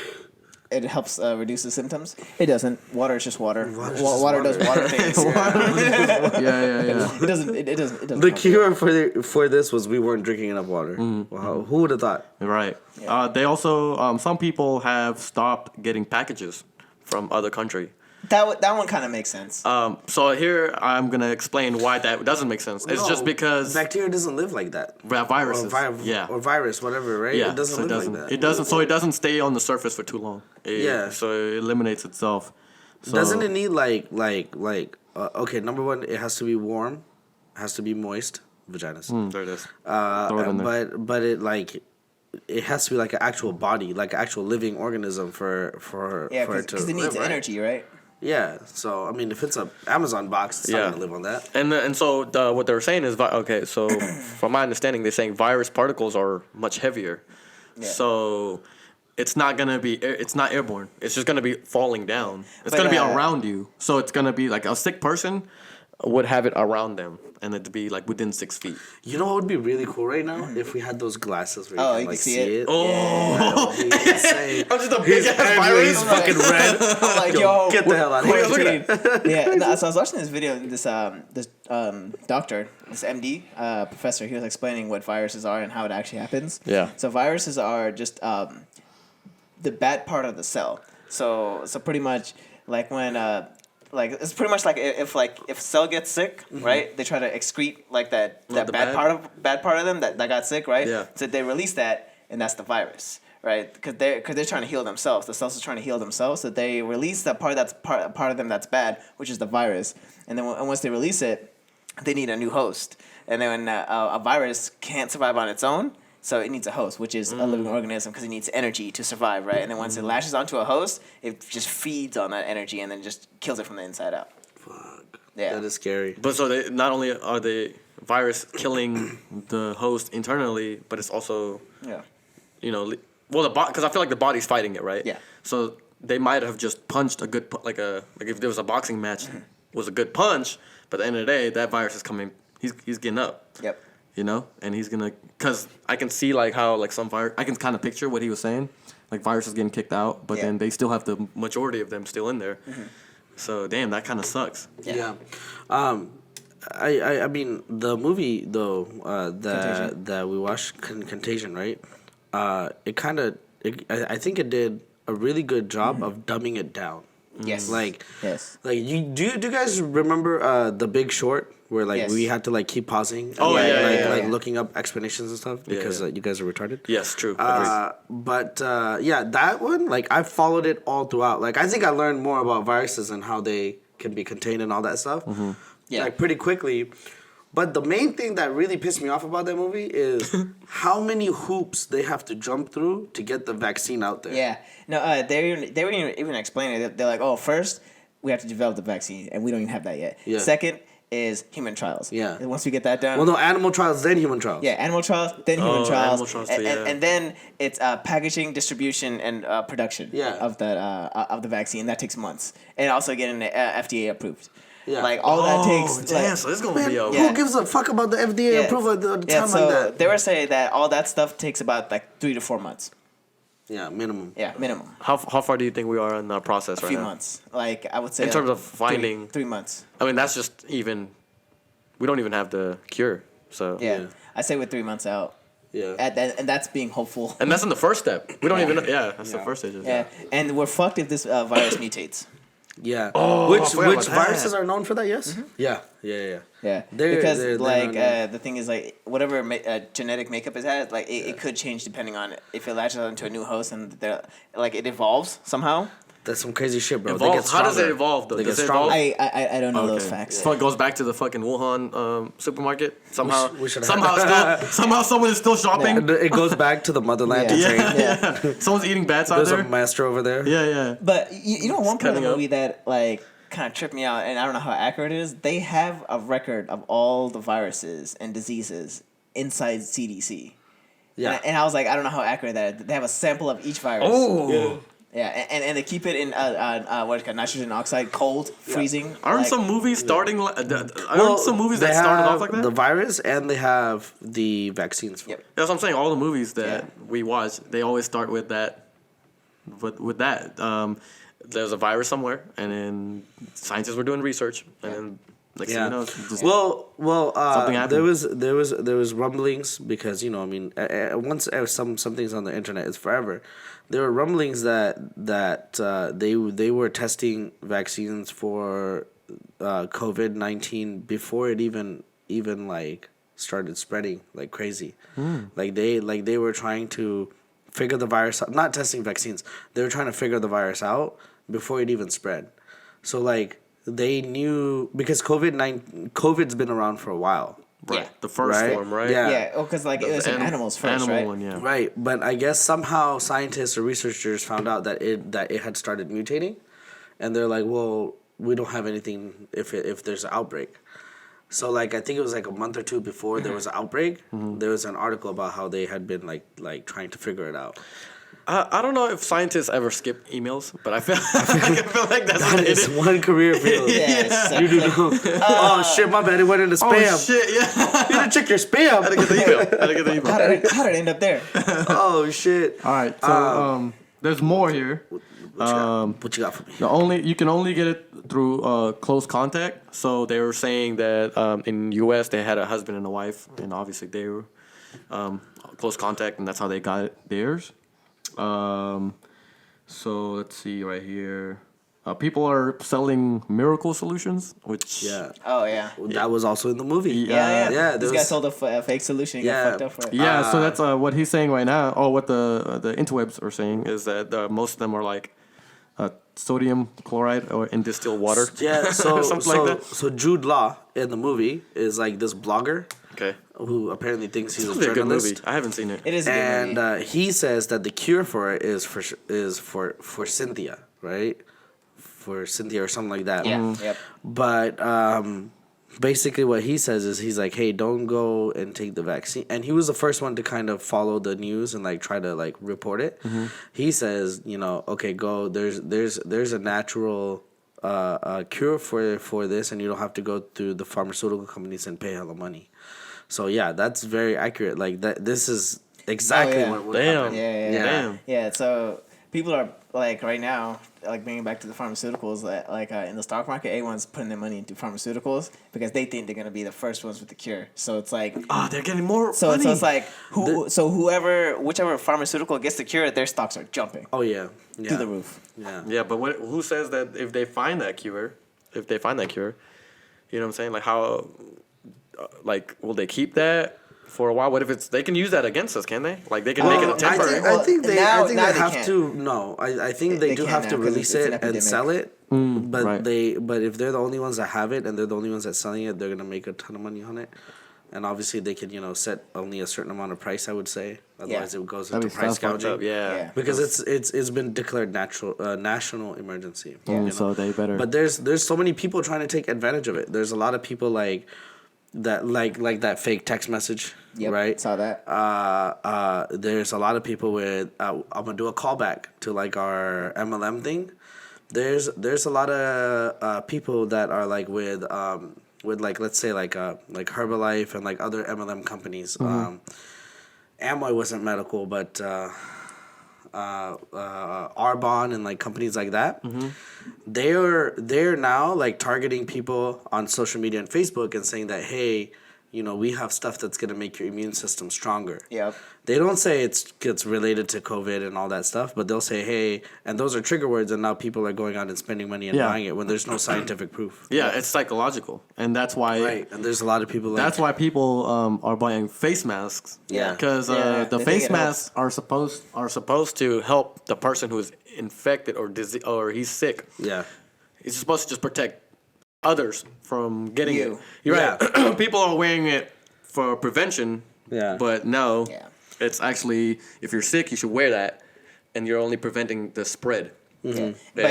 [SPEAKER 3] it helps reduce the symptoms. It doesn't. Water is just water. Water does water things.
[SPEAKER 1] Yeah.
[SPEAKER 3] It doesn't.
[SPEAKER 2] The cure for this was we weren't drinking enough water. Wow, who would have thought?
[SPEAKER 1] Right. Yeah. They also some people have stopped getting packages from other country.
[SPEAKER 3] That one kind of makes sense.
[SPEAKER 1] So here I'm gonna explain why that doesn't make sense. It's just because
[SPEAKER 2] bacteria doesn't live like that.
[SPEAKER 1] Viruses,
[SPEAKER 2] or virus, whatever, right?
[SPEAKER 1] Yeah,
[SPEAKER 2] it doesn't live like that.
[SPEAKER 1] It doesn't. So it doesn't stay on the surface for too long. So it eliminates itself. So,
[SPEAKER 2] doesn't it need okay? Number one, it has to be warm, it has to be moist. Vaginas.
[SPEAKER 1] There it is.
[SPEAKER 2] But it has to be like an actual body, like an actual living organism for it to
[SPEAKER 3] because it needs energy, right?
[SPEAKER 2] Yeah, so I mean, if it's a Amazon box, it's not gonna live on that.
[SPEAKER 1] And so what they're saying is so from my understanding, they're saying virus particles are much heavier, so it's not airborne. It's just gonna be falling down. It's gonna be around you. So it's gonna be like a sick person. would have it around them and it'd be like within 6 feet.
[SPEAKER 2] You know what would be really cool right now if we had those glasses where you can like see it.
[SPEAKER 1] Oh,
[SPEAKER 2] Insane.
[SPEAKER 1] I'm just a big ass virus.
[SPEAKER 2] He's fucking red.
[SPEAKER 3] I'm like, yo,
[SPEAKER 2] Get the hell out of here.
[SPEAKER 1] Look at that.
[SPEAKER 3] Yeah, no, so I was watching this video. This doctor, this MD professor, he was explaining what viruses are and how it actually happens.
[SPEAKER 1] Yeah.
[SPEAKER 3] So viruses are just the bad part of the cell. So pretty much like when like it's pretty much like if a cell gets sick, right? They try to excrete like that bad part of them that got sick, right?
[SPEAKER 1] Yeah.
[SPEAKER 3] So they release that, and that's the virus, right? Because they're trying to heal themselves. The cells are trying to heal themselves, so they release that part that's part of them that's bad, which is the virus. And then once they release it, they need a new host. And then when a virus can't survive on its own, so it needs a host, which is a living organism, because it needs energy to survive, right? And then once it lashes onto a host, it just feeds on that energy and then just kills it from the inside out.
[SPEAKER 2] Fuck.
[SPEAKER 3] Yeah.
[SPEAKER 2] That is scary.
[SPEAKER 1] But so they not only are the virus killing the host internally, but it's also because I feel like the body's fighting it, right?
[SPEAKER 3] Yeah.
[SPEAKER 1] So they might have just punched a good like if there was a boxing match, was a good punch, but at the end of the day, that virus is coming. He's getting up.
[SPEAKER 3] Yep.
[SPEAKER 1] And he's gonna, cause I can see like how like some virus, I can kind of picture what he was saying, like viruses getting kicked out, but then they still have the majority of them still in there. So damn, that kind of sucks.
[SPEAKER 2] Yeah. I mean the movie though that we watched Contagion, right? I think it did a really good job of dumbing it down.
[SPEAKER 3] Yes.
[SPEAKER 2] Like
[SPEAKER 3] you
[SPEAKER 2] do you guys remember The Big Short, where like we had to like keep pausing and looking up explanations and stuff because you guys are retarded?
[SPEAKER 1] Yes, true.
[SPEAKER 2] But that one, like I followed it all throughout. Like I think I learned more about viruses and how they can be contained and all that stuff. Like pretty quickly. But the main thing that really pissed me off about that movie is how many hoops they have to jump through to get the vaccine out there.
[SPEAKER 3] Yeah. No, they were even explaining it. They're like, oh, first we have to develop the vaccine, and we don't even have that yet.
[SPEAKER 2] Yeah.
[SPEAKER 3] Second is human trials.
[SPEAKER 2] Yeah.
[SPEAKER 3] And once we get that done.
[SPEAKER 2] Well, no, animal trials, then human trials.
[SPEAKER 3] Yeah, animal trials, then human trials.
[SPEAKER 1] Animal trials too,
[SPEAKER 3] and then it's packaging, distribution, and production of the vaccine. That takes months. And also getting the FDA approved.
[SPEAKER 2] Yeah.
[SPEAKER 3] Like all that takes.
[SPEAKER 1] Damn, so this is gonna be a.
[SPEAKER 2] Who gives a fuck about the FDA approval at the time like that?
[SPEAKER 3] They were saying that all that stuff takes about like 3 to 4 months.
[SPEAKER 2] Yeah, minimum.
[SPEAKER 3] Yeah, minimum.
[SPEAKER 1] How far do you think we are in the process right now?
[SPEAKER 3] A few months. Like I would say.
[SPEAKER 1] In terms of finding
[SPEAKER 3] 3 months.
[SPEAKER 1] I mean, that's just even. We don't even have the cure, so.
[SPEAKER 3] Yeah. I say we're 3 months out.
[SPEAKER 2] Yeah.
[SPEAKER 3] And that's being hopeful.
[SPEAKER 1] And that's in the first step. We don't even. Yeah, that's the first stage.
[SPEAKER 3] Yeah, and we're fucked if this virus mutates.
[SPEAKER 2] Yeah.
[SPEAKER 1] Oh,
[SPEAKER 2] which
[SPEAKER 1] about
[SPEAKER 2] viruses
[SPEAKER 1] that.
[SPEAKER 2] are known for that? Yes. Yeah.
[SPEAKER 3] Yeah,
[SPEAKER 2] They're
[SPEAKER 3] the thing is like whatever genetic makeup it has, like it could change depending on if it latches onto a new host and like it evolves somehow.
[SPEAKER 2] That's some crazy shit, bro.
[SPEAKER 1] Evolves? How does it evolve though?
[SPEAKER 2] They
[SPEAKER 1] Does
[SPEAKER 2] get
[SPEAKER 1] it evolve?
[SPEAKER 3] I don't know those facts.
[SPEAKER 1] So it goes back to the fucking Wuhan supermarket. Somehow,
[SPEAKER 2] we should
[SPEAKER 1] somehow someone is still shopping.
[SPEAKER 2] And it goes back to the motherland to train.
[SPEAKER 3] Yeah.
[SPEAKER 1] Someone's eating bats out
[SPEAKER 2] There's
[SPEAKER 1] there.
[SPEAKER 2] a master over there.
[SPEAKER 1] Yeah.
[SPEAKER 3] But you know one part of the
[SPEAKER 1] cutting up.
[SPEAKER 3] movie that like kind of tripped me out, and I don't know how accurate it is. They have a record of all the viruses and diseases inside CDC.
[SPEAKER 2] Yeah.
[SPEAKER 3] And I was like, I don't know how accurate that is. They have a sample of each virus.
[SPEAKER 1] Oh.
[SPEAKER 3] Yeah, and they keep it in what is it called, nitrogen oxide, cold, freezing.
[SPEAKER 1] Aren't some movies starting? Aren't some movies
[SPEAKER 2] they
[SPEAKER 1] that started
[SPEAKER 2] have
[SPEAKER 1] off like that?
[SPEAKER 2] the virus and they have the vaccines for it.
[SPEAKER 1] That's what I'm saying. All the movies that we watch, they always start with that. With that, there's a virus somewhere, and then scientists were doing research, and then like you know, just
[SPEAKER 2] something
[SPEAKER 1] happened.
[SPEAKER 2] There was rumblings because I mean once some things on the internet is forever. There were rumblings that they were testing vaccines for COVID-19 before it even like started spreading like crazy. Like they were trying to figure the virus out. Not testing vaccines. They were trying to figure the virus out before it even spread. So like they knew because COVID's been around for a while.
[SPEAKER 1] Right.
[SPEAKER 3] Yeah.
[SPEAKER 1] The first form, right?
[SPEAKER 2] Yeah.
[SPEAKER 3] Yeah, because like it was in animals first, right?
[SPEAKER 1] One, yeah.
[SPEAKER 2] Right, but I guess somehow scientists or researchers found out that it had started mutating, and they're like, well, we don't have anything if there's an outbreak. So like I think it was like a month or two before there was an outbreak. There was an article about how they had been like trying to figure it out.
[SPEAKER 1] I don't know if scientists ever skip emails, but I feel like that's
[SPEAKER 2] That
[SPEAKER 1] what it
[SPEAKER 2] is
[SPEAKER 1] is.
[SPEAKER 2] one career field.
[SPEAKER 3] Yeah,
[SPEAKER 2] You do know. Oh shit, my bad. It went into spam.
[SPEAKER 1] Oh shit! Yeah,
[SPEAKER 2] You didn't check your spam.
[SPEAKER 1] I didn't get the email.
[SPEAKER 3] How did it end up there?
[SPEAKER 2] Oh shit.
[SPEAKER 4] All right, so there's more here.
[SPEAKER 2] What you got for me?
[SPEAKER 4] You can only get it through close contact.
[SPEAKER 1] So they were saying that in U.S. they had a husband and a wife, and obviously they were close contact, and that's how they got theirs. So let's see right here. People are selling miracle solutions, which
[SPEAKER 2] Yeah.
[SPEAKER 3] Oh yeah.
[SPEAKER 2] That was also in the movie.
[SPEAKER 3] Yeah.
[SPEAKER 2] there
[SPEAKER 3] This guy
[SPEAKER 2] was-
[SPEAKER 3] sold a fake solution. He
[SPEAKER 2] Yeah.
[SPEAKER 3] got fucked up for it.
[SPEAKER 4] yeah. So that's what he's saying right now. Oh, what the interwebs are saying is that most of them are like sodium chloride or in distilled water.
[SPEAKER 2] Yeah, so
[SPEAKER 1] Something
[SPEAKER 2] so,
[SPEAKER 1] like that.
[SPEAKER 2] so Jude Law in the movie is like this blogger
[SPEAKER 1] Okay,
[SPEAKER 2] who apparently thinks he's
[SPEAKER 1] it's
[SPEAKER 2] a
[SPEAKER 1] a good movie.
[SPEAKER 2] journalist.
[SPEAKER 1] I haven't seen it.
[SPEAKER 3] It is a good movie.
[SPEAKER 2] And he says that the cure for it is for Cynthia, right? For Cynthia or something like that.
[SPEAKER 3] Yeah. Yep.
[SPEAKER 2] But basically what he says is he's like, hey, don't go and take the vaccine. And he was the first one to kind of follow the news and like try to like report it. He says, okay, go. There's a natural cure for this, and you don't have to go through the pharmaceutical companies and pay hella money. So yeah, that's very accurate. Like that, this is exactly
[SPEAKER 3] yeah.
[SPEAKER 2] what would
[SPEAKER 1] Damn.
[SPEAKER 2] happen.
[SPEAKER 3] Yeah.
[SPEAKER 1] Damn.
[SPEAKER 3] Yeah. So people are like right now, like bringing back to the pharmaceuticals, like in the stock market, everyone's putting their money into pharmaceuticals because they think they're gonna be the first ones with the cure. So it's like,
[SPEAKER 1] Ah, they're getting more
[SPEAKER 3] so
[SPEAKER 1] money.
[SPEAKER 3] it's like whichever pharmaceutical gets the cure, their stocks are jumping
[SPEAKER 2] Oh yeah.
[SPEAKER 3] through the roof.
[SPEAKER 2] Yeah.
[SPEAKER 1] Yeah, but who says that if they find that cure, you know what I'm saying? Like how, will they keep that for a while? What if they can use that against us? Can they? Like they can make it a temporary.
[SPEAKER 2] I think they
[SPEAKER 3] Now
[SPEAKER 2] they
[SPEAKER 3] they
[SPEAKER 2] have
[SPEAKER 3] can't.
[SPEAKER 2] to. No, I think they do
[SPEAKER 3] can't
[SPEAKER 2] have
[SPEAKER 3] now
[SPEAKER 2] to
[SPEAKER 3] 'cause
[SPEAKER 2] release
[SPEAKER 3] it's an
[SPEAKER 2] it and
[SPEAKER 3] epidemic.
[SPEAKER 2] sell it. But
[SPEAKER 4] right.
[SPEAKER 2] but if they're the only ones that have it and they're the only ones that's selling it, they're gonna make a ton of money on it. And obviously they can set only a certain amount of price. I would say, otherwise it goes into
[SPEAKER 4] That'd be
[SPEAKER 2] price
[SPEAKER 4] so fucked
[SPEAKER 2] gouging.
[SPEAKER 1] Yeah.
[SPEAKER 2] Because it's been declared national emergency.
[SPEAKER 4] So they better.
[SPEAKER 2] But there's so many people trying to take advantage of it. There's a lot of people like that fake text message,
[SPEAKER 3] Yep,
[SPEAKER 2] right?
[SPEAKER 3] saw that.
[SPEAKER 2] There's a lot of people with I'm gonna do a callback to like our MLM thing. There's a lot of people that are like with like let's say like Herbalife and like other MLM companies. Amway wasn't medical, but Arbonne and like companies like that. They're now like targeting people on social media and Facebook and saying that, hey, we have stuff that's gonna make your immune system stronger.
[SPEAKER 3] Yep.
[SPEAKER 2] They don't say it's related to COVID and all that stuff, but they'll say, hey, and those are trigger words, and now people are going out and spending money and
[SPEAKER 4] Yeah.
[SPEAKER 2] buying it when there's no scientific proof.
[SPEAKER 1] Yeah, it's psychological, and that's why.
[SPEAKER 2] Right, and there's a lot of people like
[SPEAKER 1] That's why people are buying face masks.
[SPEAKER 2] Yeah.
[SPEAKER 1] because
[SPEAKER 3] Yeah,
[SPEAKER 1] the
[SPEAKER 3] they
[SPEAKER 1] face
[SPEAKER 3] think it
[SPEAKER 1] masks are supposed to help the person who's infected or he's sick.
[SPEAKER 2] yeah.
[SPEAKER 1] It's supposed to just protect others from getting
[SPEAKER 3] You.
[SPEAKER 1] it. You're right. People are wearing it for prevention.
[SPEAKER 2] Yeah.
[SPEAKER 1] But no,
[SPEAKER 3] Yeah.
[SPEAKER 1] it's actually if you're sick, you should wear that, and you're only preventing the spread.
[SPEAKER 3] Yeah. But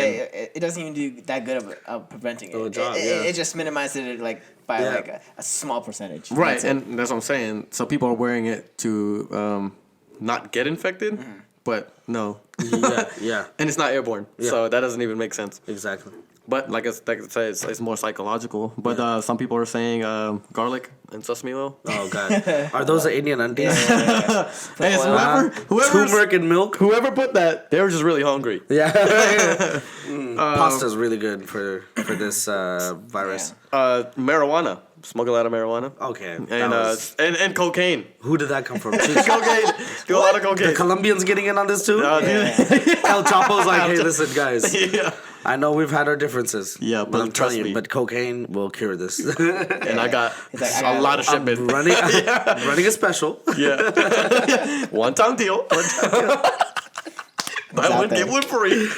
[SPEAKER 3] it doesn't even do that good of preventing it.
[SPEAKER 2] a job,
[SPEAKER 3] It just minimizes it by
[SPEAKER 2] Yeah.
[SPEAKER 3] like a small percentage.
[SPEAKER 1] Right,
[SPEAKER 3] That's it.
[SPEAKER 1] and that's what I'm saying. So people are wearing it to not get infected, but no,
[SPEAKER 2] yeah,
[SPEAKER 1] and it's not airborne,
[SPEAKER 2] Yeah.
[SPEAKER 1] so that doesn't even make sense.
[SPEAKER 2] exactly.
[SPEAKER 1] But like I said, it's more psychological. But some people are saying garlic and sesame oil.
[SPEAKER 2] Oh god, are those the Indian undies?
[SPEAKER 1] Hey, it's
[SPEAKER 2] Turmeric and milk.
[SPEAKER 1] whoever put that, they were just really hungry.
[SPEAKER 2] Yeah, pasta's really good for this virus.
[SPEAKER 1] Marijuana, smuggle out of marijuana,
[SPEAKER 2] Okay,
[SPEAKER 1] and and cocaine.
[SPEAKER 2] who did that come from? Jeez.
[SPEAKER 1] Cocaine, do a lot of
[SPEAKER 2] The
[SPEAKER 1] cocaine.
[SPEAKER 2] Colombians getting in on this too.
[SPEAKER 1] Dude.
[SPEAKER 2] El Chapo's like, hey, listen, guys.
[SPEAKER 1] Yeah.
[SPEAKER 2] I know we've had our differences.
[SPEAKER 1] Yeah,
[SPEAKER 2] but
[SPEAKER 1] but
[SPEAKER 2] I'm
[SPEAKER 1] trust
[SPEAKER 2] telling you,
[SPEAKER 1] me.
[SPEAKER 2] but cocaine will cure this.
[SPEAKER 1] And I got
[SPEAKER 3] He's like, I got
[SPEAKER 1] a lot of
[SPEAKER 2] I'm
[SPEAKER 1] shipment.
[SPEAKER 2] running a special.
[SPEAKER 1] Yeah. One time deal. Buy
[SPEAKER 3] out
[SPEAKER 1] one,
[SPEAKER 3] there.
[SPEAKER 1] get one free.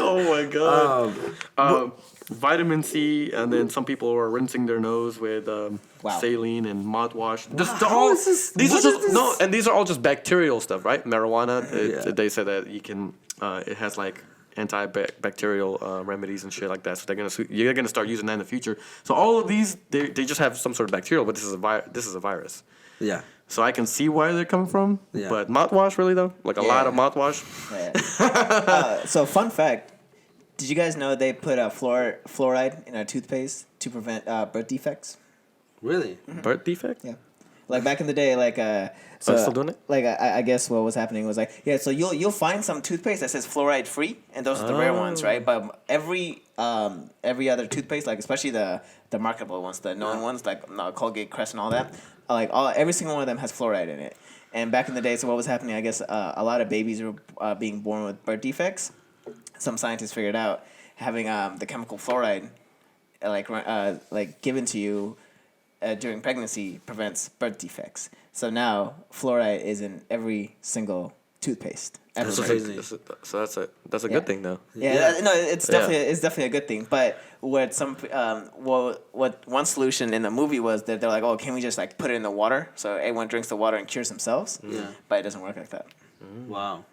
[SPEAKER 1] Oh my god. Vitamin C, and then some people are rinsing their nose with saline and mouthwash. And these are all just bacterial stuff, right? Marijuana. They said that you can. It has like antibacterial remedies and shit like that. So you're gonna start using that in the future. So all of these, they just have some sort of bacterial, but this is a virus.
[SPEAKER 2] Yeah.
[SPEAKER 4] so I can see where they're coming from.
[SPEAKER 2] Yeah.
[SPEAKER 4] But mouthwash, really though, like a lot of mouthwash.
[SPEAKER 3] Yeah. So fun fact: did you guys know they put fluoride in our toothpaste to prevent birth defects?
[SPEAKER 2] Really?
[SPEAKER 4] Birth defect?
[SPEAKER 3] Yeah. Like back in the day, so
[SPEAKER 4] still doing it?
[SPEAKER 3] Like I guess what was happening was like, yeah, so you'll find some toothpaste that says fluoride free, and those are the rare ones, right? But every other toothpaste, like especially the marketable ones, the known ones, like Colgate, Crest, and all that, every single one of them has fluoride in it. And back in the day, so what was happening? I guess a lot of babies were being born with birth defects. Some scientists figured out having the chemical fluoride like given to you during pregnancy prevents birth defects. So now fluoride is in every single toothpaste.
[SPEAKER 2] That's
[SPEAKER 3] Everywhere.
[SPEAKER 2] crazy.
[SPEAKER 4] So that's a good thing though.
[SPEAKER 3] Yeah. No, it's definitely a good thing. But what what one solution in the movie was that they're like, oh, can we just like put it in the water so everyone drinks the water and cures themselves?
[SPEAKER 2] Yeah.
[SPEAKER 3] But it doesn't work like that.
[SPEAKER 2] Wow.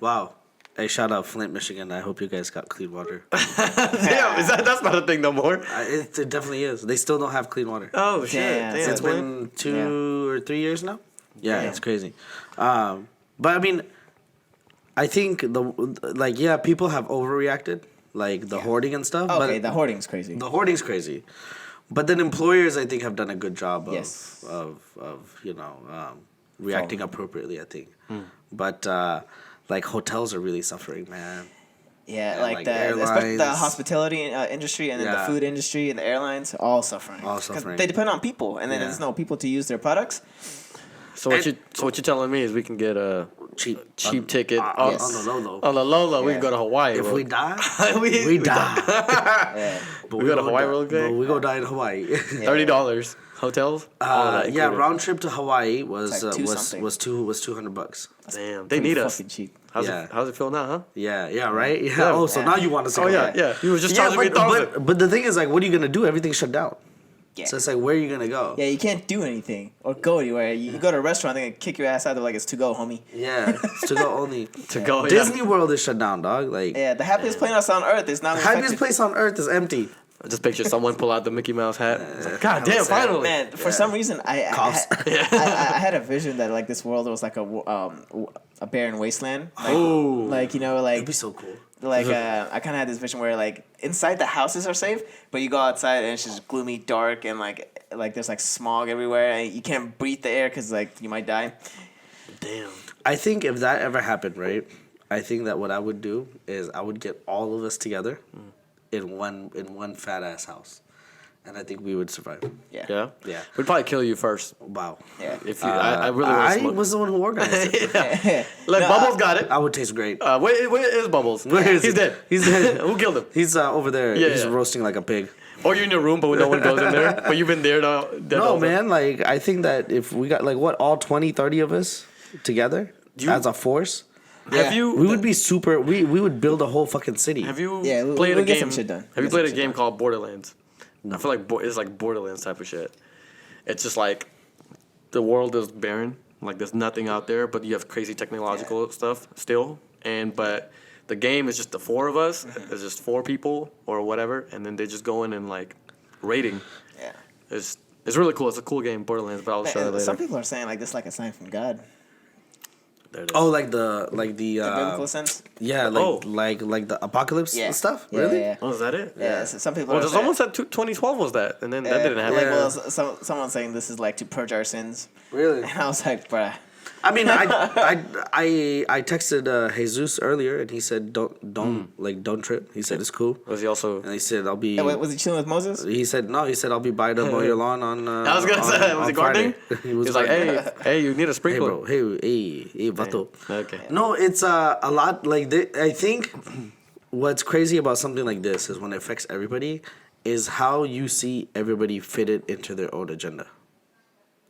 [SPEAKER 2] Wow. Hey, shout out Flint, Michigan. I hope you guys got clean water.
[SPEAKER 4] Damn, that's not a thing no more.
[SPEAKER 2] It definitely is. They still don't have clean water.
[SPEAKER 4] Oh shit!
[SPEAKER 3] Yeah,
[SPEAKER 4] Damn,
[SPEAKER 2] It's been 2 or 3 years now. Yeah, it's crazy. But I mean, I think people have overreacted, like the hoarding and stuff.
[SPEAKER 3] Okay,
[SPEAKER 2] but
[SPEAKER 3] the hoarding's crazy.
[SPEAKER 2] the hoarding's crazy. But then employers, I think, have done a good job
[SPEAKER 3] Yes.
[SPEAKER 2] of reacting appropriately, I think. But like hotels are really suffering, man.
[SPEAKER 3] Yeah,
[SPEAKER 2] Yeah,
[SPEAKER 3] like
[SPEAKER 2] like
[SPEAKER 3] especially the
[SPEAKER 2] airlines.
[SPEAKER 3] hospitality industry and then the food industry and the airlines, all suffering.
[SPEAKER 2] All
[SPEAKER 3] 'Cause
[SPEAKER 2] suffering.
[SPEAKER 3] they depend on people, and then
[SPEAKER 2] Yeah.
[SPEAKER 3] there's no people to use their products.
[SPEAKER 4] So what you're telling me is we can get a
[SPEAKER 2] Cheap
[SPEAKER 4] ticket
[SPEAKER 2] on
[SPEAKER 3] Yes.
[SPEAKER 2] the low low.
[SPEAKER 4] on the low. We
[SPEAKER 3] Yeah.
[SPEAKER 4] can go to Hawaii.
[SPEAKER 2] If we die,
[SPEAKER 4] we
[SPEAKER 2] we die.
[SPEAKER 3] Yeah.
[SPEAKER 2] But
[SPEAKER 4] We go to Hawaii
[SPEAKER 2] die-
[SPEAKER 4] real quick?
[SPEAKER 2] but we go die in Hawaii.
[SPEAKER 4] $30 hotels. All of that
[SPEAKER 2] Yeah,
[SPEAKER 4] included.
[SPEAKER 2] round trip to Hawaii was
[SPEAKER 3] It's like two something.
[SPEAKER 2] was $200.
[SPEAKER 4] Damn, they
[SPEAKER 3] Pretty
[SPEAKER 4] need us.
[SPEAKER 3] fucking cheap.
[SPEAKER 4] How's it feel now, huh?
[SPEAKER 2] Yeah, right. Yeah. Oh, so now you want to say?
[SPEAKER 4] Oh yeah. You were just charging me
[SPEAKER 2] but the thing is, like, what are you gonna do? Everything's shut down.
[SPEAKER 3] Yeah.
[SPEAKER 2] So it's like, where are you gonna go?
[SPEAKER 3] Yeah, you can't do anything or go anywhere. You go to a restaurant, they're gonna kick your ass out. They're like, it's to go, homie.
[SPEAKER 2] Yeah, it's to go only.
[SPEAKER 4] to go.
[SPEAKER 2] Disney World is shut down, dog. Like,
[SPEAKER 3] Yeah, the happiest place on earth is not
[SPEAKER 2] the happiest place on earth is empty.
[SPEAKER 4] I just picture someone pull out the Mickey Mouse hat. It's like, God damn,
[SPEAKER 2] sad.
[SPEAKER 4] finally.
[SPEAKER 3] Man, for some reason, I had a vision that like this world was like a barren wasteland. Like,
[SPEAKER 2] It'd be so cool.
[SPEAKER 3] like I kind of had this vision where like inside the houses are safe, but you go outside and it's just gloomy, dark, and like there's like smog everywhere, and you can't breathe the air because like you might die.
[SPEAKER 4] Damn.
[SPEAKER 2] I think if that ever happened, right? I think that what I would do is I would get all of us together in one fat ass house, and I think we would survive.
[SPEAKER 3] Yeah.
[SPEAKER 4] Yeah.
[SPEAKER 2] Yeah.
[SPEAKER 4] We'd probably kill you first.
[SPEAKER 2] Wow.
[SPEAKER 3] Yeah.
[SPEAKER 4] If you, I really want to
[SPEAKER 2] I
[SPEAKER 4] smoke.
[SPEAKER 2] was the one who organized it.
[SPEAKER 4] Look,
[SPEAKER 3] No,
[SPEAKER 4] Bubbles got it.
[SPEAKER 2] I would taste great.
[SPEAKER 4] Where is Bubbles?
[SPEAKER 2] Where is
[SPEAKER 4] He's
[SPEAKER 2] he?
[SPEAKER 4] dead.
[SPEAKER 2] He's dead.
[SPEAKER 4] Who killed him?
[SPEAKER 2] He's over there.
[SPEAKER 4] Yeah,
[SPEAKER 2] He's
[SPEAKER 4] yeah.
[SPEAKER 2] roasting like a pig.
[SPEAKER 4] Or you're in your room, but no one goes in there. But you've been there now.
[SPEAKER 2] No, man. Like, I think that if we got, like, what, all 20, 30 of us together as a force,
[SPEAKER 4] Have you?
[SPEAKER 2] we would be super. We would build a whole fucking city.
[SPEAKER 4] Have you
[SPEAKER 3] Yeah,
[SPEAKER 4] played
[SPEAKER 3] we'll
[SPEAKER 4] a
[SPEAKER 3] get
[SPEAKER 4] game?
[SPEAKER 3] some shit done.
[SPEAKER 4] Have you
[SPEAKER 3] We'll
[SPEAKER 4] played
[SPEAKER 3] get
[SPEAKER 4] a
[SPEAKER 3] some
[SPEAKER 4] game
[SPEAKER 3] shit
[SPEAKER 4] called Borderlands? I feel like it's like Borderlands type of shit. It's just like the world is barren, like there's nothing out there, but you have crazy technological stuff still. But the game is just the four of us. It's just four people or whatever, and then they just go in and like raiding.
[SPEAKER 3] Yeah.
[SPEAKER 4] It's really cool. It's a cool game, Borderlands. But I'll show you later.
[SPEAKER 3] Some people are saying like this is like a sign from God.
[SPEAKER 4] There it is.
[SPEAKER 2] Oh, like the
[SPEAKER 3] The biblical sense.
[SPEAKER 2] yeah, like the apocalypse
[SPEAKER 3] Yeah.
[SPEAKER 2] stuff.
[SPEAKER 3] Yeah,
[SPEAKER 2] Really?
[SPEAKER 3] Yeah.
[SPEAKER 4] Oh, is that it?
[SPEAKER 3] Yeah. So some people
[SPEAKER 4] Well,
[SPEAKER 3] are
[SPEAKER 4] someone
[SPEAKER 3] saying,
[SPEAKER 4] said 2012 was that, and then that didn't happen.
[SPEAKER 3] like,
[SPEAKER 2] Yeah.
[SPEAKER 3] well, someone's saying this is like to purge our sins.
[SPEAKER 2] Really?
[SPEAKER 3] And I was like, bruh.
[SPEAKER 2] I mean, I texted Jesus earlier, and he said don't trip. He said it's cool,
[SPEAKER 4] Was he also?
[SPEAKER 2] and he said I'll be.
[SPEAKER 3] Hey, was he chilling with Moses?
[SPEAKER 2] He said no. He said I'll be by the mow your lawn on.
[SPEAKER 4] I was gonna say, was
[SPEAKER 2] on
[SPEAKER 4] he gardening?
[SPEAKER 2] Friday.
[SPEAKER 4] He was like,
[SPEAKER 2] gardening.
[SPEAKER 4] hey, you need a
[SPEAKER 2] Hey
[SPEAKER 4] sprinkler.
[SPEAKER 2] bro, hey, vato.
[SPEAKER 4] Okay.
[SPEAKER 2] No, it's a lot. Like I think what's crazy about something like this is when it affects everybody, is how you see everybody fit it into their own agenda.